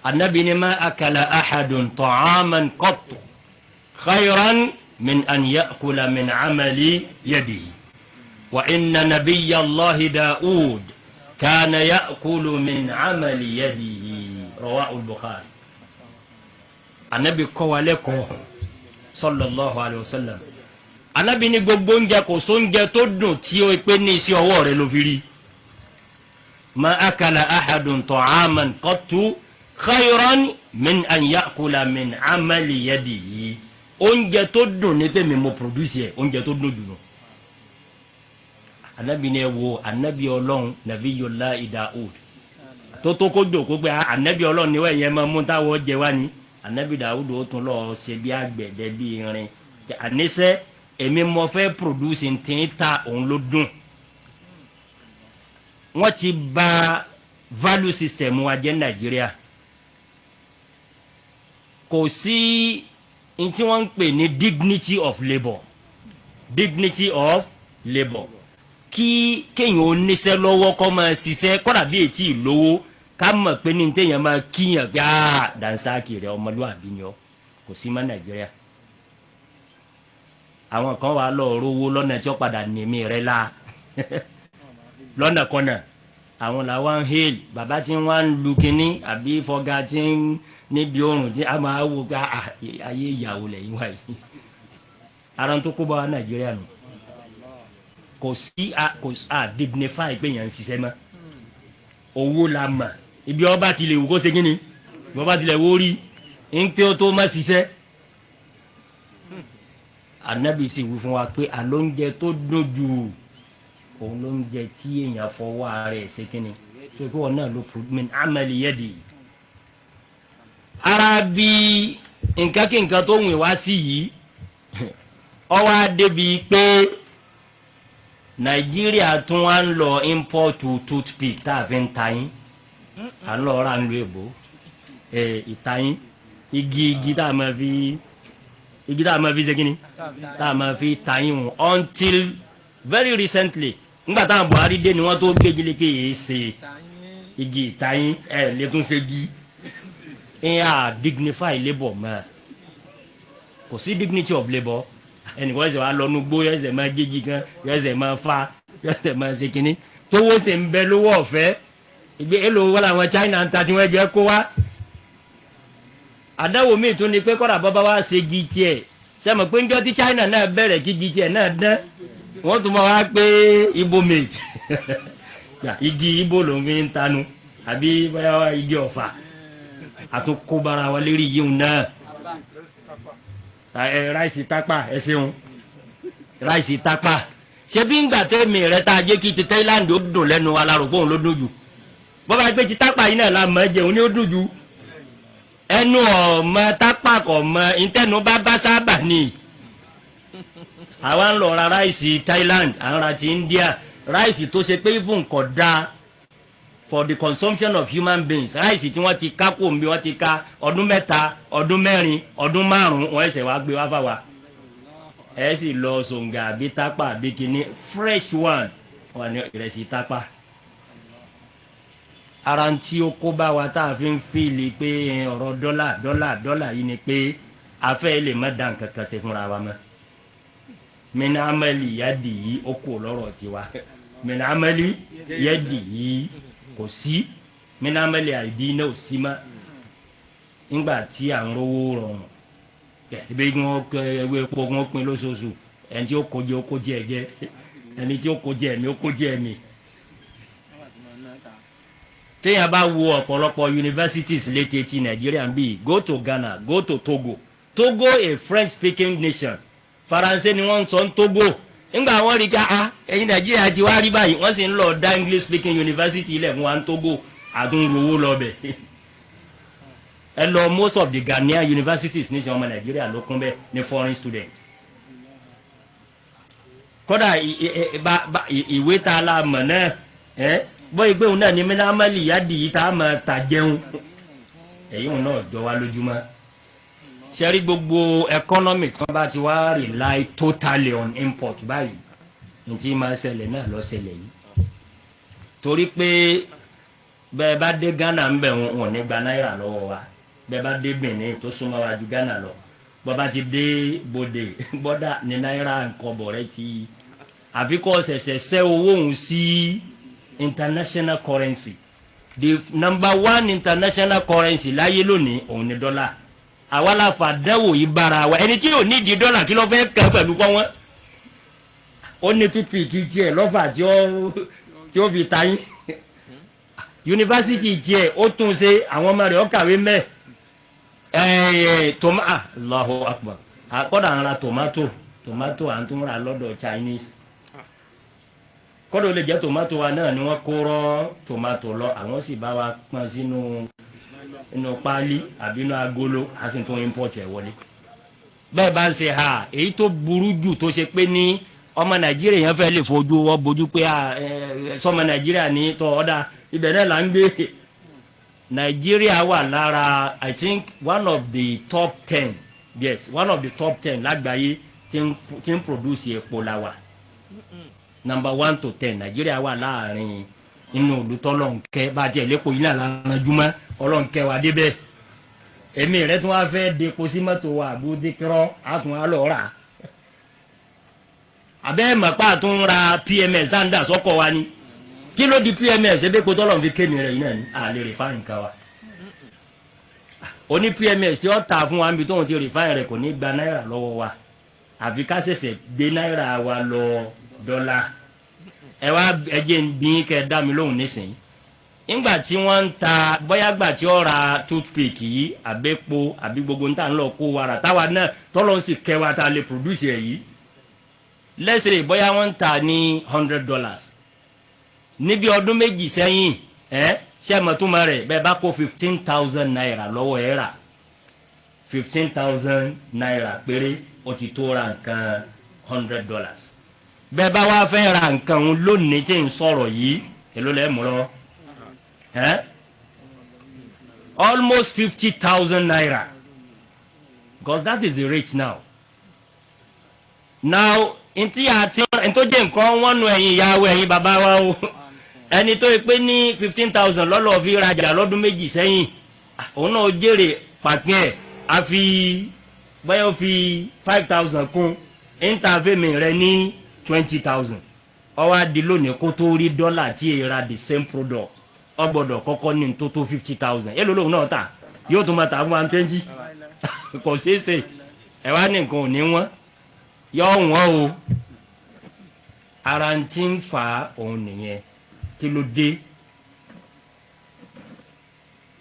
anabi ni ma akala ahadun ta'aman qattu khayran min an ya'kula min amali yadihi wa inna nabiyya allahi daud kana ya'kulu min amali yadihi rawahu al-bukhari anabi kọ́ wa lẹ́kọ̀ọ́ sallallahu alayhi wa sallam anabi ní gbogbo oúnjẹ kò sóúnjẹ tó dùn tí ó pé ní iṣẹ́ ọwọ́ rẹ̀ ló fi rí ma akala ahadun ta'aman qattu khayran min an ya'kula min amali yadihi oúnjẹ tó dùn ní pé mi mo produce ẹ oúnjẹ tó dùn jùlọ anabi ní ẹ wo anabi ọlọ́run nabiyullahi Daud tó kó jòkó pé anabi ọlọ́run ni wọ́n yẹn máa mú táwọn jẹ wá ní anabi Dawudu ó tún lọ ṣe bí àgbẹ̀dẹ bí irin àníṣe èmi mo fẹ́ produce ntí ta òun ló dùn wọ́n ti bà value system wa jẹ́ Nàìjíríà kò sí ntí wọ́n ń pè ní dignity of labour kí kéèyàn ó níṣẹ́ lọ́wọ́ kó máa ṣiṣẹ́ kódà bí ètí ìlówó ká mọ̀ pé ní téèyàn máa kíyàn pé dànsáàkì rẹ̀ ọmọlúwàbí ni ọ kò sí mọ́ Nàìjíríà àwọn kan wà lọ rówó lọ́nà tí ó padà nìmí rẹ̀ la lọ́nà kọ́nà àwọn làwọn hail bàbá tí wọ́n ń lu kínní àbí fọgá tí ń níbi oòrùn tí a máa wò pé ayé ìyàwó lẹ́yìn wáyé ara tó kó bá wa Nàìjíríà nù kò sí dignify pé yẹn ń ṣiṣẹ́ mọ́ owó la mọ̀ ibi ọba ti lè wò kó ṣe kí ni ibi ọba ti lè wò rí ń pé ó tó má ṣiṣẹ́ anabi sì wí fún wa pé àlóúnjẹ tó dùn jù òun lóúnjẹ tí èèyàn fọwọ́ rẹ̀ ṣe kí ni tó kí wọn náà ló min amali yadi ara bí nǹkan kí nǹkan tó wùn wá sí yìí ọwọ́ adébi pé Nàìjíríà tún wá ń lọ import toothpick tá a fi ń ta yín à ń lọ ra ń lo èbó ìtayín igi tá a máa fi ṣe kíni tá a máa fi tayín wọn until very recently nígbà táwọn Buhari dé ni wọ́n tó gbéjìlé pé èyí ṣe igi ìtayín lẹ́tún ṣe gi dignify labour mọ́ kò sí dignity of labour ẹnìkan ẹsẹ̀ wa lọ́nu gbó ẹsẹ̀ máa gégi kan ẹsẹ̀ máa fa ẹsẹ̀ máa ṣe kínní tówó ṣe ń bẹ lówó ọ̀fẹ́ ìgbé èlò wọn làwọn China ń ta tí wọ́n jẹ́ kó wá. àdáwò míì tún ni pé kọ́dà bọ́bá wa ṣe gi tiẹ̀ sẹ́mi pé njọ́ tí China náà bẹ̀rẹ̀ kí gi tiẹ̀ náà dán wọ́n tún máa wá pé ibo méjì igi ibo ló ń fi ń tanu àbí bóyá igi ọ̀fà àtúnkóbára wa lérí yíyún náà. Ráìsì tápà ẹ ṣeun ráìsì tápà ṣe bí ngbà tẹ́mi rẹ tá a jẹ́ kí ti Thailand ó dùn lẹ́nu alárògbó òun ló dùn jù bọ́bá gbé ti tápà yìí náà la mọ̀ ẹ́ jẹun ní ó dùn jù ẹnu ọ̀mọ tápà kọ̀ mọ ìtẹ́nu bá sábà ní àwa ń lọ ra ráìsì Thailand à ń ra ti India ráìsì tó ṣe pé even kò dáa for the consumption of human beings ráìsì tí wọ́n ti ká kó mi wọ́n ti ká ọdún mẹ́ta ọdún mẹ́rin ọdún márùn-ún wọ́n ẹsẹ̀ wá gbé wá fáwa ẹ sì lọ sòǹgà àbí tápà àbí kínní fresh one wọ́n ní ìrẹsì tápà ara tí ó kó bá wa tá a fi ń fìlì pé ọ̀rọ̀ dọ́là yìí ni pé afẹ́ lè má dá nǹkan kan ṣe fúnra wa mọ́ mina amali yadi yìí ó kó lọ́rọ̀ tiwa mina amali yadi yìí kò sí mínàmẹ́lẹ̀ àìdí náà ò sí mọ́ nígbà tí à ń rówó rọrùn ibi wọn ewé epo wọn pin lóṣooṣù ẹni tí ó kó jẹ ó kó jẹ jẹ ẹni tí ó kó jẹ ẹ̀mí ó kó jẹ ẹ̀mí. téèyàn bá wo ọ̀pọ̀lọpọ̀ universities létí ti Nàìjíríà ń bí go to Ghana go to Togo a French speaking nation Faransé ni wọ́n ń sọ ní Togo nígbà wọ́n rí ká ẹ̀yin Nàìjíríà ti wá rí báyìí wọ́n sì ń lọ dá English speaking university ilẹ̀ fún wa ní Togo àtúnrowó lọ́bẹ̀ ẹ lọ most of the Ghanaian universities ní sẹ́ ọmọ Nàìjíríà ló kún bẹ́ẹ̀ ní foreign students kódà ìwé tá a la mọ̀ náà bọ́ ìgbé òun náà ní mílámẹ́lì yáàdì yìí tá a máa ta jẹun èyí òun náà jọ wá lójúmọ́ sẹ́rí gbogbo economic tí wọ́n bá ti wá rely totally on import báyìí ní tí máa ṣẹlẹ̀ náà lọ ṣẹlẹ̀ yìí torí pé bẹ́ẹ̀ bá dé Ghana ń bẹ̀ wọn ní gba náírà lọ́wọ́ wa bẹ́ẹ̀ bá dé Benin tó súnmọ́ wa ju Ghana lọ bọ́ba ti dé bòde bọ́dà ní náírà nǹkan bọ̀ rẹ ti àfikọ́ ṣẹ̀ṣẹ̀ ṣẹ́ owó òun sí international currency the number one international currency láyé lónìí òun ni dọ́là àwa la fà dẹ́wò yìí bára wa ẹni tí yóò ní di dọ́là kí ló fẹ́ kàn pẹ̀lú kọ́ wọn ó ní pípìkì tiẹ̀ lọ́fà tí ó fi ta yín yunifásitì tiẹ̀ ó tún ṣe àwọn ọmọ rẹ̀ ó kàwé mẹ́ Allahu Akbar àkọ́dà ń ra tomato à ń tún ra lọ́dọ̀ Chinese kọ́dọ̀ lè jẹ́ tomato wa náà ni wọ́n kó rọ́ tomato lọ àwọn sì bá wa pọ́n sínú inú páálí àbí inú agolo a sì tún import ẹ̀ wọlé bẹ́ẹ̀ bá ń ṣe èyí tó burú jù tó ṣe pé ní ọmọ Nàìjíríà yẹn fẹ́ lè fojú wọ́ bójú pé sọmọ Nàìjíríà ní tọ́ ọ́dà ibẹ̀ náà là ń gbé Nàìjíríà wà lára I think one of the top 10 lágbàáyé tí ń produce epo la wà number 1 to 10 Nàìjíríà wà láàrin inú olùtọ́lọ́nkẹ́ bá tiẹ̀ lẹ́kọ̀ọ́ yìí náà lárànjúmọ́ ọlọ́nkẹ́ wa débẹ̀ èmi rẹ̀ tún wá fẹ́ depo sí mọ́tò wa àbúdékírọ́ àtún wa lọ́ọ́ rà abẹ́ mọ̀pá tún ra PMS dáńdá sọ́kọ̀ wa ni kí ló di PMS ebe kó tọ́lọ̀ fi kémi rẹ̀ yìí náà ni àlè rìfáìn ká wa oní PMS yóò ta fún wa níbi tóun ti rìfáìn rẹ̀ kò ní gba náírà lọ́wọ́ wa àfi ká ṣẹ̀ṣẹ̀ gbé náírà wa lọ dọ́là ẹ wá ẹjẹ bí kẹ dá mi lóhùn nísìnyí nígbà tí wọ́n ń ta bóyá gbà tí ó ra toothpick yìí àbẹ́po àbí gbogbo níta ń lọ kó wa rà táwa náà tọ́lọ́ sì kẹ́ wa tá a lè produce ẹ̀ yìí lẹ́sẹ̀ bóyá wọ́n ń ta ní $100 níbi ọdún méjì sẹ́yìn ṣé ẹ mọ̀ tó máa rẹ̀ bẹ́ẹ̀ bá kó 15,000 naira lọ́wọ́ ẹ̀ rà 15,000 naira péré ó ti tó ra nǹkan $100 bẹ́ẹ̀ bá wá fẹ́ ra nǹkan òun lónìí tí ń sọ̀rọ̀ yìí èló lẹ́ mú lọ almost 50,000 naira because that is the rate now ntí àti ntó jẹ́ nǹkan wọ́n nu ẹ̀yin ìyàwó ẹ̀yin bàbá wa o ẹni tó yẹ pé ní 15,000 lọ́lọ́ fi rajà lọ́dún méjì sẹ́yìn òun náà jèrè pàpín ẹ̀ a fi bóyá ó fi 5,000 kún ntàfẹ́mi rẹ ní 20,000 ọwọ́ adi lónìí kó tó rí dọ́là tí èyí ra the same product ọ gbọ́dọ̀ kọ́kọ́ ní tó 50,000 èló lòun náà tà yóò tún máa tà fún 120 kò ṣeé ṣe ẹ wá ní nǹkan ò ní wọ́n yọ wọ́n o ara ń tí ń fa òun nìyẹn kí ló dé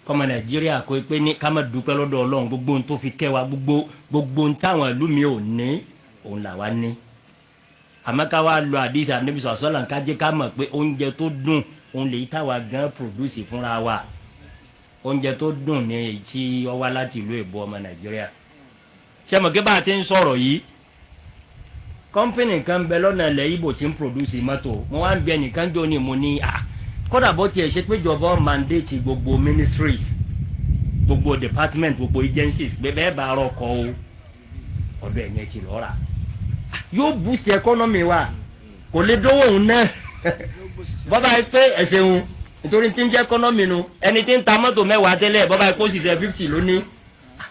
kọ́mọ Nàìjíríà kó pé ní ká má dúpẹ́ lọ́dọ̀ Ọlọ́run gbogbo ohun tó fi kẹ́ wa gbogbo ohun táwọn ìlú mi ò ní òun là wá ní àmọ́ ká wá lo àdìsí Ànábì sọ̀sọ́là ká jẹ́ ká mọ̀ pé oúnjẹ tó dùn òun lè táwa gan produce fúnra wa oúnjẹ tó dùn ní èyí tí ó wá láti ìlú èbó ọmọ Nàìjíríà ṣé mọ̀ kí bá a ti ń sọ̀rọ̀ yìí kọ́mpìnì kan bẹ lọ́nà ilẹ̀ Ìgbò tí ń produce mọ́tò mo wá ń bẹ nìkan jọ ni mo ní kódà bó tiẹ̀ ṣe pé ìjọba mandate gbogbo ministries gbogbo department gbogbo agencies pé bẹ́ẹ̀ bá rọkọ̀ o ọ̀dọ̀ ẹ̀yẹn ti lọ́ra yóò boost economy wa kò lè dówó òun náà bọ́bá yìí pé ẹ̀sẹ̀ òun nítorí tí ń jẹ́ economy nu ẹni tí ń ta mọ́tò 10 tẹ́lẹ̀ bọ́bá yìí kó ṣiṣẹ́ 50 lónìí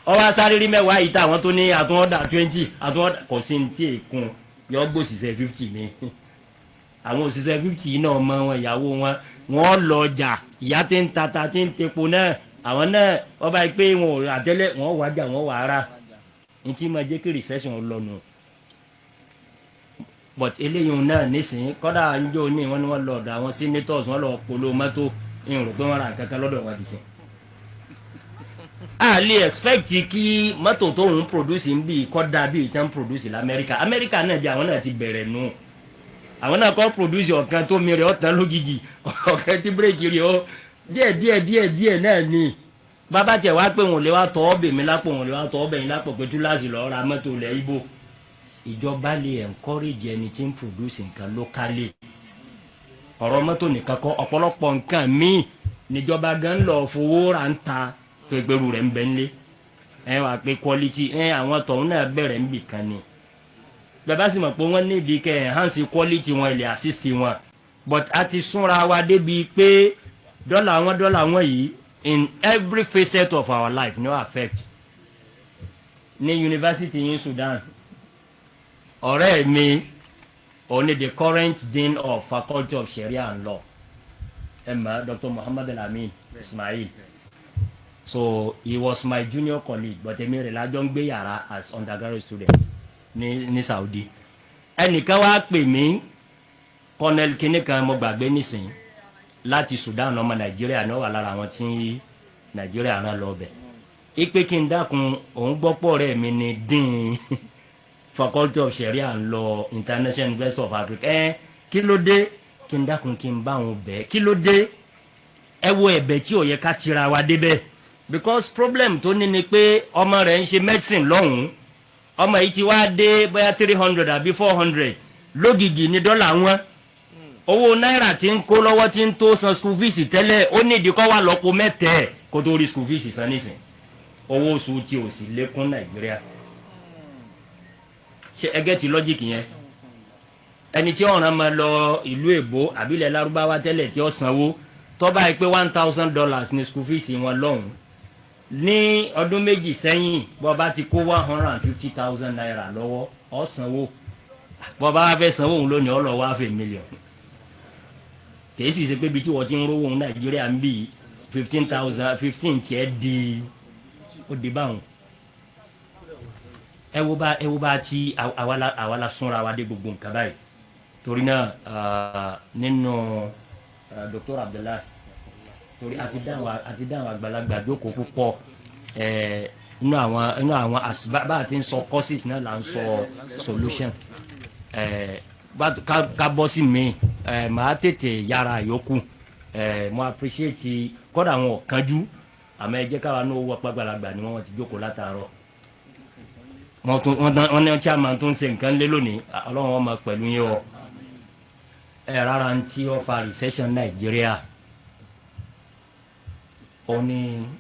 ọwọ́ asáré rí 10 yìí táwọn tó ní àtúnọ̀dà 20 àtúnọ̀dà kò sí ní tí èkún yọ gbòṣìṣẹ́ 50 ni àwọn òṣìṣẹ́ 50 yìí náà mọ wọn ìyàwó wọn lọ ọjà ìyá tí ń tata tí ń tepo náà àwọn náà bọ́bá yìí pé wọn ò rà tẹ́lẹ̀ wọn wájà wọn wà á rà ní tí máa jẹ́ kí recession lọ́nu but eléyìí náà nísìnyí kọ́dà njó ní wọ́n ní wọ́n lọ ọ̀dọ̀ àwọn senators wọ́n lọ polo mọ́tò ìrùn pé wọ́n ra nǹkan kan lọ́dọ̀ wọn dìsìn a lè expect kí mọ́tò tó ń produce ń bì kọ́ da bí ìtàn produce l'Amẹ́ríkà Amẹ́ríkà náà di àwọn náà ti bẹ̀rẹ̀ nù àwọn náà kọ́ produce ọ̀kan tó mi rẹ̀ ọ̀tán lógìgì ọ̀kan tí bírèkì rẹ̀ ó díẹ̀ náà ni bàbá tiẹ̀ wá pé wọn lè wá tọ́ ọbẹ̀ mi lápò wọn lè wá tọ́ ọbẹ̀ yín lápò pé túláàsì lọ́ọ́ ra mọ́tò lẹ̀ ibo ìjọba lè encourage ẹni tí ń produce nǹkan locally ọ̀rọ̀ mọ́tò nìkan kọ́ ọ̀pọ̀lọpọ̀ nǹkan míì níjọba gan lọ fowó ra ń ta pẹ̀gbẹ̀rù rẹ̀ ń bẹ nílé wà pé quality àwọn tọ̀hún náà bẹ̀rẹ̀ ń bì kan ni bẹ́ẹ̀ bá sì mọ̀ pé wọ́n níbi kẹ́ enhance quality wọn ilẹ̀ assist wọn but a ti súnra wa débi pé dọ́là wọn yìí in every facet of our life no affect ní university in Sudan ọ̀rẹ́ mi òní the current dean of faculty of Sharia and law emma Dr. Muhammad Al-Amin Ismail so he was my junior colleague but èmi rẹ̀ lájọ ń gbé yàrá as undergraduate student ní Saudi ẹnìkan wá pè mí colonel kìnìkan mo gbàgbé nísìnyí láti Sudan ọmọ Nàìjíríà náà wà lára àwọn tí Nàìjíríà rán lọ bẹ̀ ipe kí n dákun òun gbọ́pọ̀ rẹ̀ mi ni dean faculty of Sharia and law International University of Africa kí ló dé kí n dákun kí n bá wọn bẹ̀ kí ló dé ẹ wo ẹ̀bẹ̀ tí ò yẹ ká tira wa débẹ̀ because problem tó ní ni pé ọmọ rẹ̀ ń ṣe medicine lọ́hùn-ún ọmọ yìí ti wá dé bóyá 300 àbí 400 lógìgì ní dọ́là wọn owó náírà tí ń kó lọ́wọ́ tí ń tó san school fees tẹ́lẹ̀ ó ní ìdíkọ́ wà lọ́kọ mẹ́tẹ̀ẹ́ kó tó rí school fees san nísìn owó oṣù tí ò sì lékún Nàìjíríà ṣe ẹgẹ́ ti lọ́jíìkì yẹn ẹni tí ọ̀ràn máa lọ ìlú èbó àbílẹ̀ lárúbáwá tẹ́lẹ̀ tí ó sanwó tó bá yẹ pé $1,000 ní school fees wọn lọ́hùn ní ọdún méjì sẹ́yìn bó bá ti kó 150,000 naira lọ́wọ́ ó sanwó bó bá fẹ́ sanwó òun lónìí ó lọ wá fẹ́ mílíọ̀nù kìí sì ṣe pé ibi tí wọ́n ti ń rówó òun Nàìjíríà ń bì 15 tiẹ̀ di ó di báwọn ẹ wo bá ti àwa la súnra wa dé gbogbo nǹkan báyìí torí náà nínú Dr. Abdullahi torí àti dáhùn àgbàlagbà jókòó púpọ̀ inú àwọn bá a ti ń sọ courses náà là ń sọ solution ká bọ́ sí mi màá tètè yára yòókù mo appreciate kọ́dà àwọn ọ̀kanjú àmọ́ ẹ jẹ́ káwa ní owó àgbàlagbà ni wọ́n ti jókòó látàárọ̀ wọ́n ní ọtí àmà tó ń ṣe nǹkan lé lónìí ọlọ́run wọn máa pẹ̀lú yín o rárá ń tí ó fa recession Nàìjíríà ó ní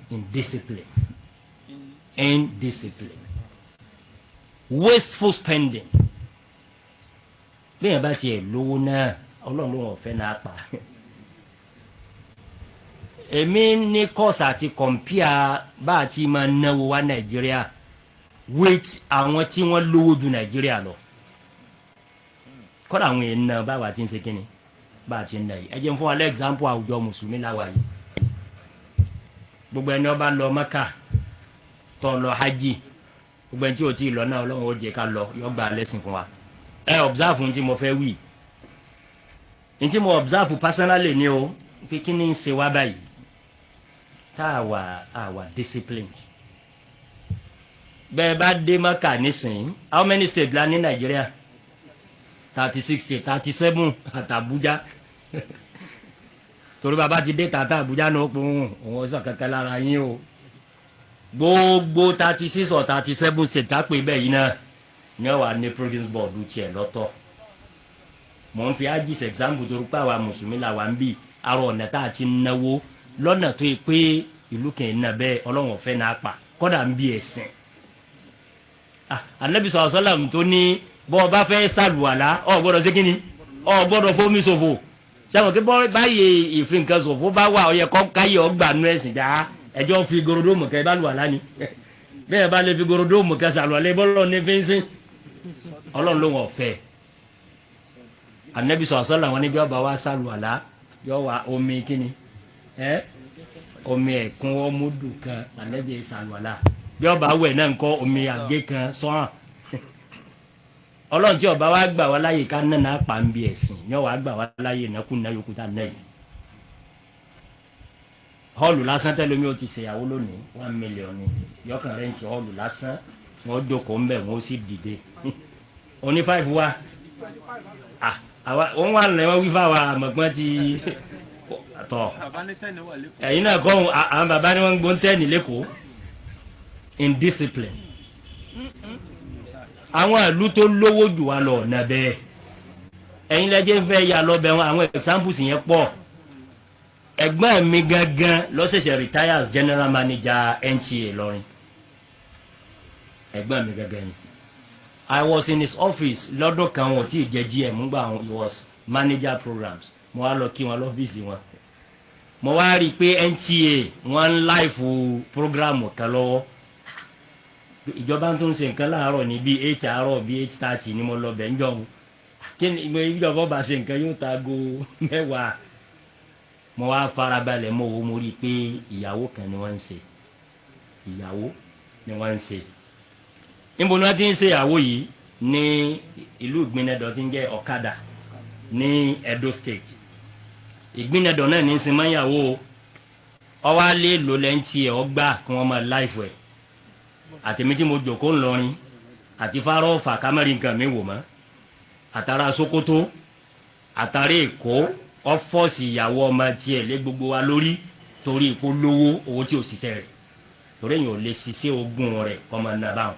indiscipline wasteful spending bí yẹn bá tiẹ̀ lówó náà ọlọ́run ló wọ́n fẹ́ náà pa èmi ní kọ́ọ̀sì àti kọ̀mpíà bá a ti máa náwó wá Nàìjíríà with àwọn tí wọ́n lówó ju Nàìjíríà lọ kọ́dà àwọn èèyàn náà báwa ti ń ṣe kínní bá a ti ń náà yìí ẹ jẹ́ fún wa lẹ́gzámpù àwùjọ mùsùlùmí láwa yìí gbogbo ẹni ó bá lọ Mẹ́kà tó lọ hajj gbogbo ẹni tí o ti lọ náà Ọlọ́run ó jẹ́ ká lọ yọ gba lẹ́sìn fún wa ẹ observe ní tí mo fẹ́ wí ní tí mo observe personally ni o pé kí ni ń ṣe wá báyìí tá a wà disciplined bẹ́ẹ̀ bá dé Mẹ́kà nísìnyí how many states la ní Nàìjíríà 36 states 37 àti Abuja torí bàbá ti dé tàtà Abuja náà pé òun sàn kankan lára yín o gbogbo 36 or 37 states ká pé bẹ́ẹ̀ yìí náà ní wà ní province board tiẹ̀ lọ́tọ̀ mò ń fi agis example torí pé àwa mùsùlùmí la wà ń bì àrò ọ̀nà tá a ti náwó lọ́nà tó yẹ pé ìlú kìí nà bẹ́ẹ̀ Ọlọ́run ọ̀fẹ́ náà pa kọ́dà ń bí ẹ̀sìn Ànábì sallallahu alaihi wasallam tó ní bọ́ ọ bá fẹ́ sàlùwàlá ọ gbọ́dọ̀ ṣe kínní ọ gbọ́dọ̀ fomi ṣòfò sẹ́wọ̀n kí báyìí ìfi nǹkan ṣòfò bá wà ọ yẹ kọ́ káyọ̀ ọgbà nú ẹ̀sìn dá ẹjọ́ fi gorodomu kẹ́ bá lùwàlá ni bẹ́ẹ̀ bá lè fi gorodomu kẹ́ sàlùwàlá bọ́lọ̀ ní fínsìn Ọlọ́run ló wọ̀ fẹ́ Ànábì sallallahu alaihi wasallam wọn ní bí ọba wa sàlùwàlá yọ wá omi kínní omi ẹ̀kún ọmọdù kan Ànábì sàlùwàlá bí ọba wẹ̀ náà ń kọ́ omi àgé kan sọ́hàn Ọlọ́run tí ọba wa gbà wá láyè ká nánà pa ń bí ẹ̀sìn yọ wá gbà wá láyè nàkúnná yòókù tá náà yìí hall lásán tẹ́lẹ̀ mi ò ti ṣèyàwó lónìí 1 million ni yọkàn rẹ́ǹtì hall lásán wọ́n jókòó ńbẹ̀ wọ́n sì dìde oní 5 wa àwa wọ́n wà lẹ́wọ́n wífà wa àmọ̀gbọ́n ti tọ̀ ẹ̀yin náà kọ́ àwọn bàbá ni wọ́n ń gbóhùn tẹ́ẹ̀nì lẹ́kọ̀ọ́ indiscipline àwọn ìlú tó lówó jù wá lọ ọ̀nà bẹ́ẹ̀ ẹ̀yin lẹ́jẹ̀ ń fẹ́ ya lọ́bẹ̀ wọn àwọn examples yẹn pọ̀ ẹ̀gbọ́n mi gangan lọ́sẹ̀sẹ̀ retire as general manager NTA lọ́rin ẹ̀gbọ́n mi gangan ni I was in his office lọ́dún kan wọn tí ì jẹ́ GM ngbà he was manager programs mo wá lọ kí wọn lọ́fíìsì wọn mo wá rí i pé NTA wọn ń láìfù program kan lọ́wọ́ ìjọba tó ń ṣe nǹkan láàárọ̀ ní bíi 8 àárọ̀ bíi 8:30 ni mo lọ bẹ̀ ń jọ̀hún kí ni ìjọba bá ṣe nǹkan yóò ta go 10 mo wá farabalẹ̀ mo wo mo rí i pé ìyàwó kan ni wọ́n ń ṣe ìyàwó ni wọ́n ń ṣe níbo ni wọ́n ti ń ṣe ìyàwó yìí ní ìlú ìgbìnẹ̀dọ̀ tí ń jẹ́ ọ̀kadà ní Edo State ìgbìnẹ̀dọ̀ náà ní í sin mọ́yàwó ọwọ́ alẹ́ ló lẹ́ńtì ẹ̀ ọgbà kí wọ́n máa láìfọ̀ ẹ̀ àtẹ̀mí tí mo jòkó ńlọrin àti fárọ́ fà kámẹ́rì nǹkan mi wò mọ́ àtàrà Sokoto àtàrà Èkó ọfọọsì ìyàwó ọmọ tiẹ̀ lé gbogbo wa lórí torí ipò lówó owó tí ò ṣiṣẹ́ rẹ̀ torí èèyàn ò lè ṣiṣẹ́ ogún rẹ̀ kọ́mọ náà báwọn.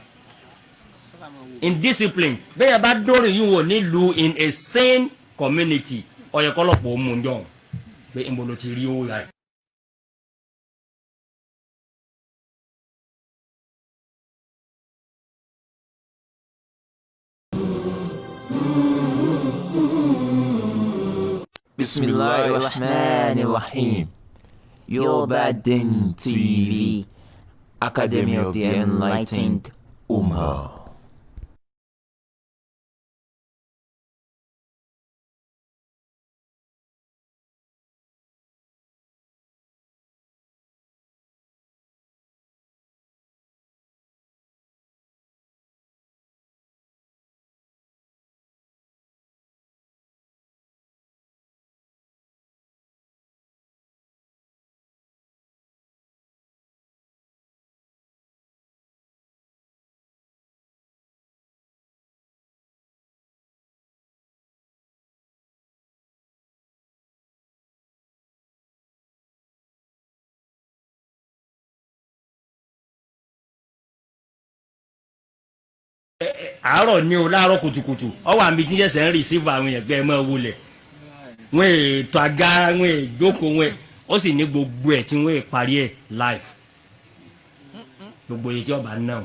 Indiscipline bẹ́ẹ̀ bá dórí yìí wò nílùú in a sane community ọ̀yẹ̀kọ́lọ́pọ̀ mú un jọ pé ń bolo ti rí owó rà. Bismillahirrahmanirrahim. Yorubaden TV, Academy of the Enlightened Ummah. àárọ̀ ní o láàárọ̀ kùtùkùtù ọwọ́ àmì tí yẹsẹ̀ ń rìsíìfù àwọn èèyàn gbé ẹ máa wọlé wọn ètò àga wọn èjókòó wọn ó sì ní gbogbo ẹ̀ tí wọ́n parí ẹ̀ live gbogbo èyí tí ọba náà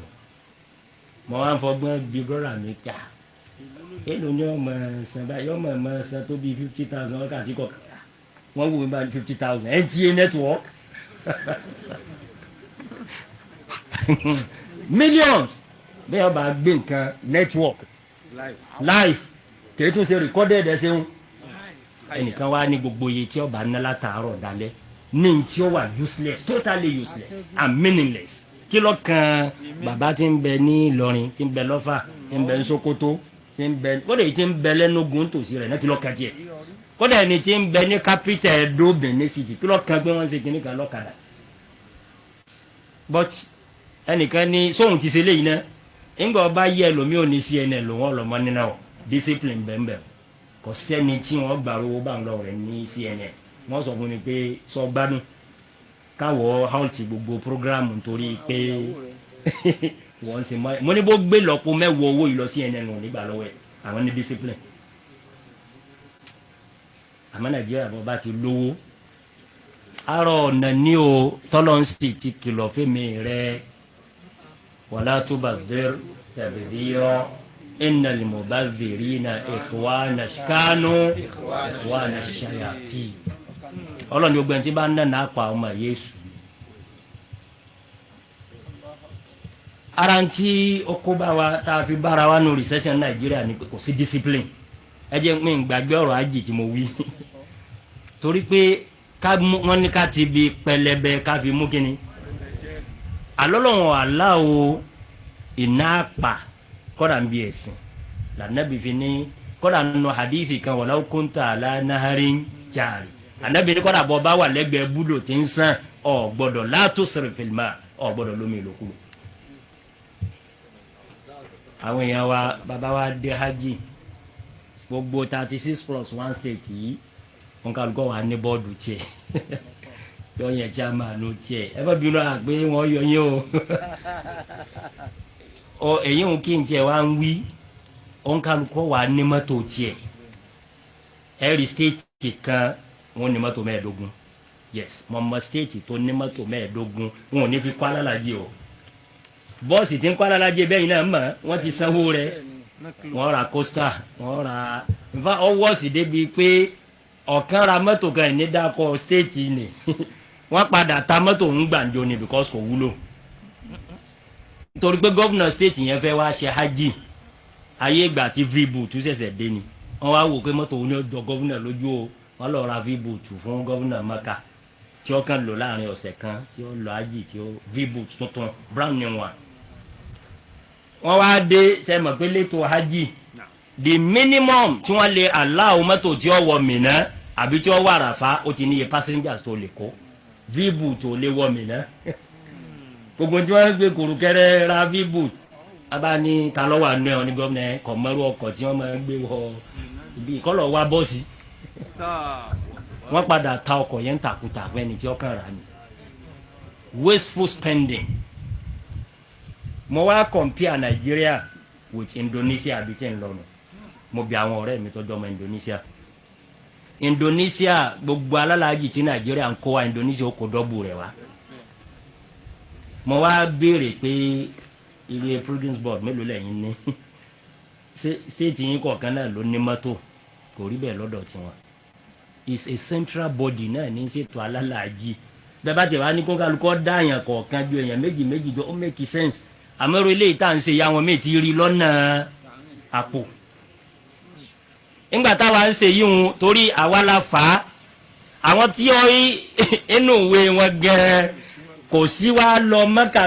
mo wá ń fọgbọ́n bí brọ́dà mi ká èlò ní ọmọ ẹ̀sán báyìí ọmọ ẹ̀sán tó bí 50,000 wákàtí kọ̀ọ̀kan wọ́n wù mí bá 50,000 NTA network millions bẹ́ẹ̀ ọba gbé nǹkan network live kìí tún ṣe recorded ẹ̀ ṣeun ẹnìkan wá ní gbogbo iye tí ọba ná látàárọ̀ dalẹ̀ ní tí ó wà useless totally useless and meaningless kí ló kan bàbá tí ń bẹ ní Ìlọrin tí ń bẹ lọ́fà tí ń bẹ ní Sokoto tí ń bẹ kódà èyí tí ń bẹ lẹ́nugun tòsí rẹ̀ náà kí ló kan tiẹ̀ kódà ẹni tí ń bẹ ní capital Edo Benin City kí ló kan pé wọ́n ń ṣe kíní kan lọ́kadà but ẹnìkan ní sóhun ti ṣe léyìí náà ńgbà ọba yẹ ẹlòmíì ò ní CNN lòun ọlọmọ nínú ọ discipline bẹ́ẹ̀ kò sẹ́ni tí wọ́n gbà owó bá ń lọ rẹ̀ ní CNN wọ́n sọ fún mi pé sọ gbádùn káwọ́ halt gbogbo program nítorí pé wọ́n ń ṣe mọ́ mo ní bó gbé lọ́pọ̀ mẹ́wọ́ owó yìí lọ CNN ò nígbà lọ́wọ́ ẹ̀ àwọn ní discipline àmọ́ Nàìjíríà bọ́ bá ti lówó àrò ọ̀nà ní o tọ́lọ́nsì ti kìlọ̀ fẹ́mi rẹ̀ wala tubadhir tabdhira innal mubadhirina ikhwana shayatin ọlọ́ni ogun tí bá ń nà náà pa ọmọ Yésù ara tí ó kó bá wa tá a fi bára wa nù recession Nàìjíríà ni kò sí discipline ẹ jẹ́ mi gbàgbé ọ̀rọ̀ ajì tí mo wí torí pé wọ́n ní ká ti bi pẹlẹbẹ ká fi mú kínní alọ́lọ́wọ́n aláwo iná pa kọ́dà ń bí ẹ̀sìn lànàbí fi ní kọ́dà nù hadithi kan walaw kunta ala naharin jari anabi ní kọ́dà bọ́ bá wà lẹ́gbẹ̀ẹ́ búdò tí ń sàn ọ̀ gbọ́dọ̀ la tusrif fil ma ọ̀ gbọ́dọ̀ lómi ìlòkulò. àwọn èèyàn wa bàbá wa dé hajj gbogbo 36+1 state yìí wọn kà lùkọ́ wa ní bọ́ọ̀dù tiẹ̀ yọ yẹn chairman tiẹ̀ ẹ bá bínú àgbé wọn yọ yín o èyí ń kí n tiẹ̀ wá ń wí wọn kà lùkọ́ wa ní mọ́tò tiẹ̀ every state kan wọn ní mọ́tò 15 yes mọ̀mọ́ state tó ní mọ́tò 15 wọn ò ní fi kọ́ alálàájì o bọ́ọ̀sì tí ń kọ́ alálàájì bẹ́ẹ̀ náà mọ̀ wọ́n ti sanwó rẹ̀ wọ́n ra coaster wọ́n ra nfa ọwọ́ sì débi pé ọ̀kan ra mọ́tò kan ní dákọ̀ state ni wọ́n padà ta mọ́tò ń gbàǹjo ni because kò wúlò nítorí pé gómìnà state yẹn fẹ́ wá ṣe hajj ayé ìgbà tí v-boot ṣẹ̀ṣẹ̀ dé ni wọ́n wá wò pé mọ́tò òun ní ọjọ́ gómìnà lójú o wọ́n lọ ra v-boot fún gómìnà Maka tí ó kàn lò láàrin ọ̀sẹ̀ kan tí ó lọ hajj tí ó v-boot tuntun brown new one wọ́n wá dé ṣe mọ̀ pé lẹ́tọ̀ hajj the minimum tí wọ́n lè allow mọ́tò tí ó wọ Mínà àbí tí ó wọ Àràfá ó ti níye passengers tó lè kó v-boot tó lè wọ Mínà gbogbo tí wọ́n gbé kòròkẹ́rẹ́ ra v-boot abá ní ta lọ́wọ́ àánú ẹ̀ wọn ní gómìnà kọ̀mọ́rú ọkọ̀ tí wọ́n máa ń gbé wọ ibi ìkọlọ̀ wa bọ́ọ̀sì wọ́n padà ta ọkọ̀ yẹn tàkùtà fún ẹni tí ó kàn rà ní wasteful spending. Mo wá compare Nigeria with Indonesia bí tí ń lọ nù mo bi àwọn ọ̀rẹ́ mi tó jọmọ Indonesia gbogbo alálàájì tí Nigeria ń kó wa Indonesia ó kó dọ́bù rẹ̀ wá mo wá béèrè pé ilé Prudence Board mélòó lẹ́yìn ní state yín kọ̀ọ̀kan náà ló ní mọ́tò kò rí bẹ́ẹ̀ lọ́dọ̀ tiwọn is a central body náà ní ṣètò alálàájì bẹ́ẹ̀ bá ti wá ní kó kálukọ́ dá èèyàn kọ̀ọ̀kan ju èèyàn méjì jọ ó make sense àmọ́rò ilé ìta ń ṣe ya wọn méjì ti rí lọ́nà àpò nígbà táwa ń ṣe yíhun torí àwa la fà á àwọn tí ó rí inú ìwé wọn gẹ kò sí wá lọ Mẹ́kà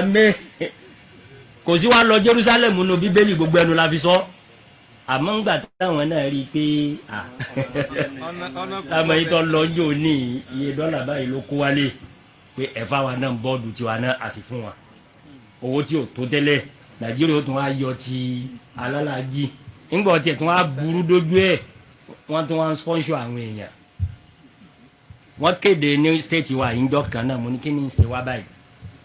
kò sí wá lọ Jerusalem nínú Bíbélì gbogbo ẹnu la fi sọ àmọ́ ńgbà táwọn náà rí i pé táwọn yìí tó lọ́jọ́ ní iye dọ́là báyìí ló kó wálé pé ẹ̀fà wa náà bọ́ọ̀dù tiwa náà àsì fún wa owó tí o tó tẹ́lẹ̀ Nàìjíríà ó tún wá yọ ti alálàájì ńgbà tí ẹ̀ tún wá burú dójú ẹ̀ wọ́n tún wá ń sponsor àwọn èèyàn wọ́n kéde ní state wa ìjọ kan náà mo ní kí ni ń ṣe wá báyìí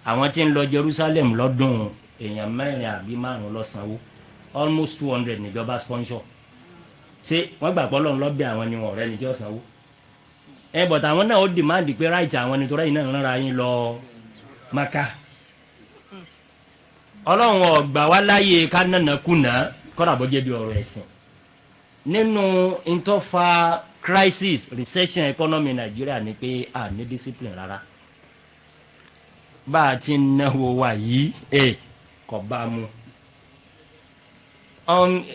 àwọn tí ń lọ Jerusalem lọ́dún èèyàn 4 àbí 5 ló sanwó almost 200 níjọba sponsor ṣé wọ́n gbà pé Ọlọ́run lọ́bẹ̀ àwọn ni wọ́n ọ̀rẹ́ ni tí ó sanwó but àwọn náà ó demand pé right àwọn nítorí yìí náà ń rárá yín lọ Maka Ọlọ́run ọ̀gbà wá láyé ká nànà kùnà kọ́dà bó jẹ́ bí ọ̀rọ̀ ẹ̀sìn nínú ìtọ́fà crisis recession economy Nàìjíríà ni pé a ní discipline rárá bá a ti náwó wa yìí kò bá mu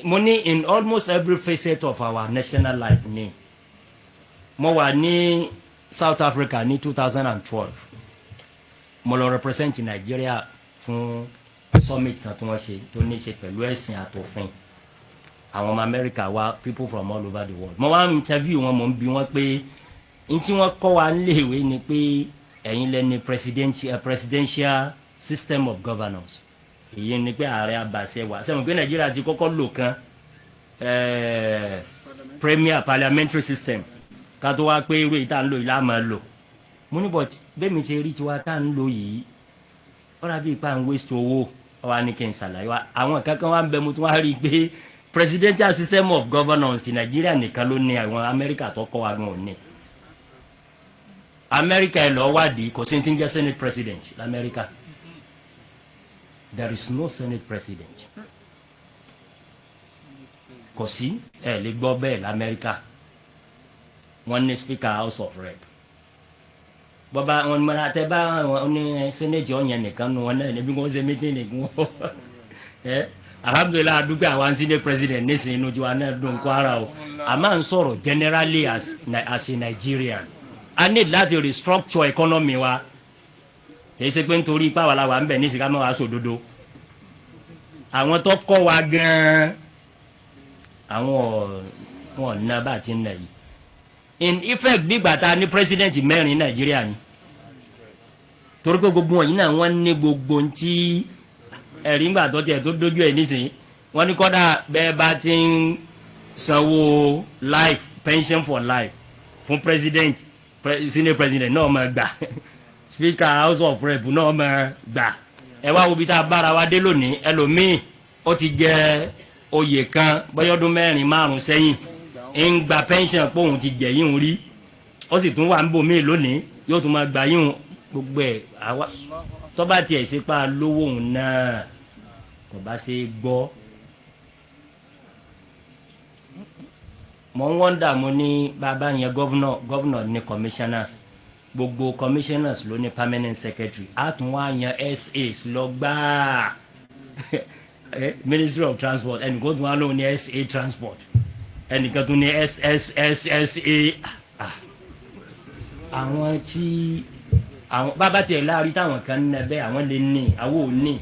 mo ní in almost every facet of our national life ni mo wà ní South Africa ní 2012 mo lọ represent Nigeria fún summit kan tí wọ́n ṣe tó ní ṣe pẹ̀lú ẹ̀sìn àtòfin àwọn ọmọ America wá people from all over the world mo wá ń interview wọn mo ń bi wọn pé n tí wọ́n kọ́ wa léèwé ni pé ẹ̀yin lẹ́ni presidential system of governance èyí ni pé ààrẹ abàṣẹ wa sẹ́wọ̀n pé Nàìjíríà ti kọ́kọ́ lò kan premier parliamentary system ká tó wá pé irú èyí tá à ń lò yìí láà máa lò mo ní but bẹ́ẹ̀ mi ti rí tiwa tá à ń lò yìí ọ̀rọ̀ bíi pa ń waste owó ọ̀wá ní kí n ṣàlàyé wa àwọn kankan wá ń bẹ mo tún wá rí i pé presidential system of governance Nàìjíríà nìkan ló ní àwọn Amẹ́ríkà tó kọ́ wa gan òní Amẹ́ríkà ẹ̀ lọ́ọ́ wádìí kò sí ní tí ń jẹ́ senate president l'Amẹ́ríkà there is no senate president kò sí ẹ̀ lè gbọ́ bẹ́ẹ̀ l'Amẹ́ríkà wọ́n ní speaker house of rep bọ́ba wọn mọ àtẹ́bá wọn ní senate ọ̀yàn nìkan nu wọn náà níbi wọn ṣe meeting nìkan alhamdulilayi adúgbò àwọn senate president nísìnyí inú tiwa náà dùn kó ara o a máa ń sọ̀rọ̀ generally as a Nigerian a need láti restructure economy wa èyí ṣe pé nítorí ipá wa la wà ń bẹ̀ ní ìsìnká mọ́ wa sòdodo àwọn tó kọ́ wa gan-an àwọn wọn ná bá ti ń nà yìí in effect bí gbàtà ní president mẹ́rin Nàìjíríà ni torí pé gbogbo wọn yìí náà wọ́n ní gbogbo ntí ẹ̀rí ńgbà tó tiẹ̀ tó dójú ẹ̀ nísìnyí wọ́n ní kọ́dà bẹ́ẹ̀ bá ti ń sanwó life pension for life fún president senior president náà máa gbà speaker house of rep náà máa gbà ẹ wá wo bí tá a bára wa dé lónìí ẹlòmíì ó ti jẹ oyè kan bọ́yọ́dún 4-5 sẹ́yìn ń gba pension pé òun ti jẹ yín rí ó sì tún wà ń bò míì lónìí yóò tún máa gbà yín gbogbo ẹ̀ àwa tó bá tiẹ̀ ṣe pa lówó òun náà kò bá ṣe gbọ́. mo ń wọ́ndà mo ní bàbá yẹn gọ́vnọ̀ ní commissioners gbogbo commissioners ló ní permanent secretary a tún wá yan SAs lọ gbáà ministry of transport ẹnìkan tún wá lóun ní SA transport ẹnìkan tún ní SSSA àwọn tí àwọn bàbá tiẹ̀ láàrin táwọn kan ń nẹbẹ́ àwọn lè ní àwọn ò ní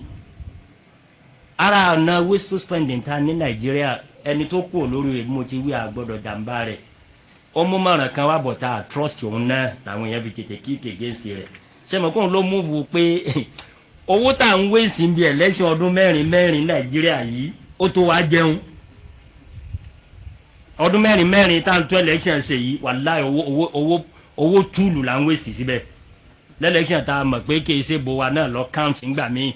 ara ọ̀nà wasteful spending ta ní Nàìjíríà ẹni tó kú lórí mo ti wí àgbọ̀dọ̀ jàǹbá rẹ̀ ó mú mọ̀ràn kan wá bọ̀ tá a trust òun náà làwọn èèyàn fi tètè kí against rẹ̀ ṣé mo kóun ló múvu pé owó tá à ń wé sí ibi election ọdún 4 Nàìjíríà yìí ó tó wá jẹun ọdún 4 tá à ń tó election ṣe yìí wàláhì owó túlù là ń wé sí síbẹ̀ lẹ́lẹ́kṣọ̀n tá a mọ̀ pé kì í ṣe bo wa náà lọ count ńgbà míì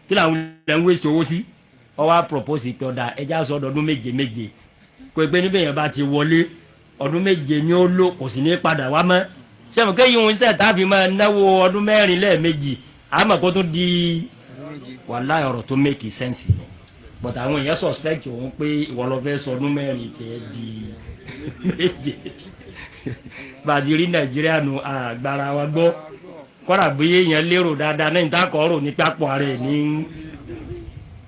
kí làwọn ilẹ̀ ń wé sí owó sí ọ wá propose pé ọ̀dà ẹja sọ ọdún 7 kò pé níbẹ̀ yẹn bá ti wọlé ọdún 7 ni ó lò kò sì ní padà wá mọ́ sẹ́mu kéyìn òun sẹ̀ tàbí máa náwó ọdún 4 lẹ́ẹ̀mejì àmọ́ kó tó di wàláhì ọ̀rọ̀ tó make sense ni but àwọn èèyàn suspect òun pé ìwọ lọ fẹ́ sọ ọdún 4 tiẹ̀ di 7 bàdìrí Nàìjíríà nù àgbára wa gbọ́ kọ́ra bí èèyàn lérò dáadáa náà níta kọ́ ọ̀rọ̀ ní pápọ̀ rẹ̀ ní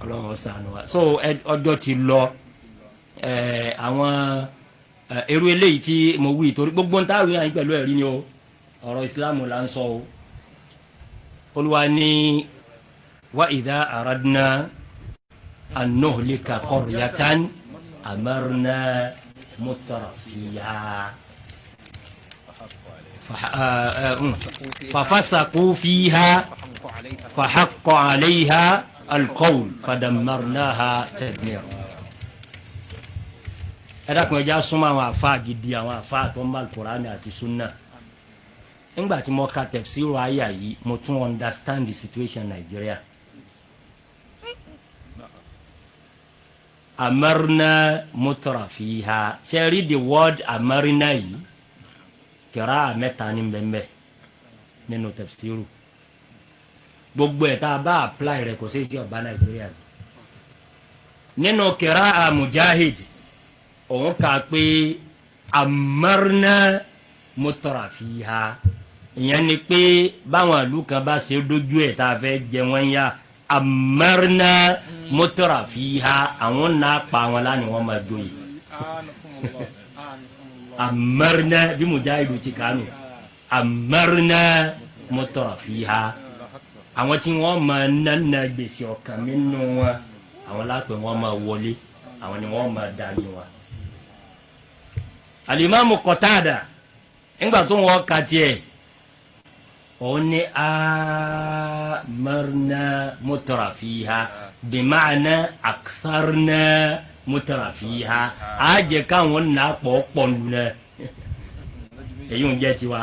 ọlọ́run ṣàánú wa so ọjọ́ ti lọ àwọn irú eléyìí tí mo wí torí gbogbo ń táwé àyín pẹ̀lú ẹ̀rí ni o ọ̀rọ̀ ìsìláàmù là ń sọ o Olúwa ní wa idha aradna an nuhlika qaryatan amarna mutrafiha ففسقوا فيها فحق عليها القول فدمرناها تدميرا ẹ̀dá kan ẹja súnmọ́ àwọn àfáà gidi àwọn àfáà tó ń bá Al-Qur'ani àti sunna nígbà tí mo ka tafsiru àyà yìí mo tún understand the situation Nigeria amarna mutrafiha ṣe rí the word amarna yìí kira mẹ́ta ní bẹ́ẹ̀ nínú tafsiru gbogbo ẹ̀ tá a bá apply rẹ̀ kò sí ìjọ ọba Nàìjíríà nínú kira Mujahid òun kà pé amarna mutrafiha ìyẹn ni pé báwọn ìlú kan bá ṣe dójú ẹ̀ tá a fẹ́ jẹ wọ́n yá amarna mutrafiha àwọn náà pa wọn lánàá wọn máa dóye amarna bí Mujahidu ti kánú amarna mutrafiha àwọn tí wọ́n máa nánà gbèsè ọkàn nínú wọn àwọn lápẹ̀ wọ́n máa wọlé àwọn ni wọ́n máa dání wọn. Al-Imamu Qatada ńgbà tó wọ́n ka tiẹ̀ òun ni amarna mutrafiha bimaana aktharna mutrafiha a jẹ káwọn nà pọ̀ pọ̀ nù náà èyí ń jẹ́ tiwa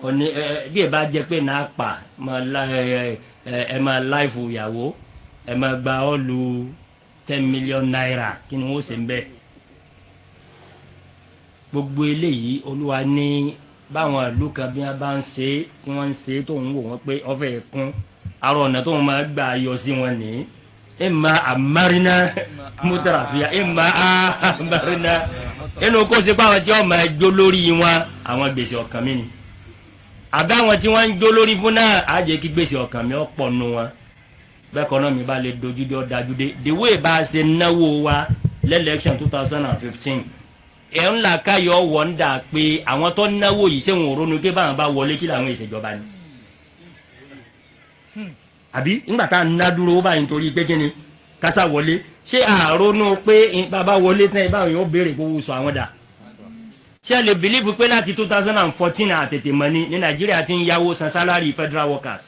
òní bí ẹ bá jẹ pé nà pa ẹ máa láìfù ìyàwó ẹ máa gba ọ́ọ̀lù 10 million naira kí ni wọ́n ṣe ń bẹ́ẹ̀ gbogbo eléyìí Olúwa ní báwọn ìlú kan bí wọ́n bá ń ṣe tí wọ́n ń ṣe tó ń wò wọ́n pé ọ̀fẹ́ kún àrò ọ̀nà tó ń máa gbà yọ sí wọn nìyí ima amarina mutrafiya ima amarina inú kó ṣe pé àwọn tí wọ́n máa jó lórí wọn àwọn gbèsè ọkàn mi ni àbá àwọn tí wọ́n ń jó lórí fún náà á jẹ́ kí gbèsè ọkàn mi ọ̀pọ̀ nù wọn bẹ́ẹ̀ kọ́ náà mi bá lè dojú dé ọ̀dájú dé the way bá a ṣe náwó wa lẹ́lẹ́kṣọ̀n 2015 ẹ̀ ń là káyọ̀ wọ̀ ń dà pé àwọn tó náwó yìí ṣé wọn ò ronú pé báwọn bá wọlé kí làwọn ìṣèjọba ni àbí ńgbà tá a ná dúró báyìí nítorí pé kíni kásá wọlé ṣé àrònú pé bàbá wọlé tán báwọn yóò béèrè kó sọ àwọn dà ṣé ẹ lè bìlífù pé láti 2014 àtètè mọ́ ní Nàìjíríà ti ń yáwó san sálárì federal workers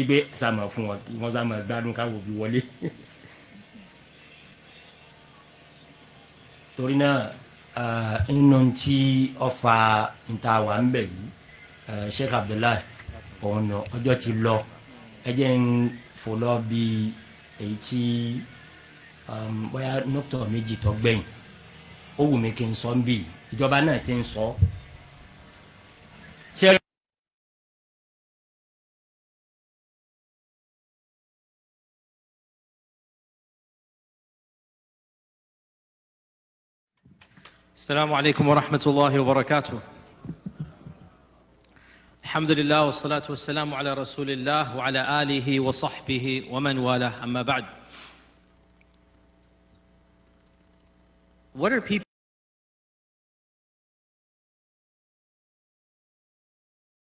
igbe sàmọ̀ fún wọn kí wọ́n sàmọ̀ gbádùn káwọ́ fi wọlé. torí náà inú tí ọfà níta wà ń bẹ̀ yìí Sheikh Abdullahi ọ̀nà ọjọ́ ti lọ ẹ jẹ́ ń fò lọ bí èyí tí bóyá nọ́tọ̀ méjì tó gbẹ̀yìn ó wù mí kí n sọ ń bì ìjọba náà ti ń sọ. السلام عليكم ورحمة الله وبركاته. الحمد لله والصلاة والسلام على رسول الله وعلى آله وصحبه ومن والاه. أما بعد. What are people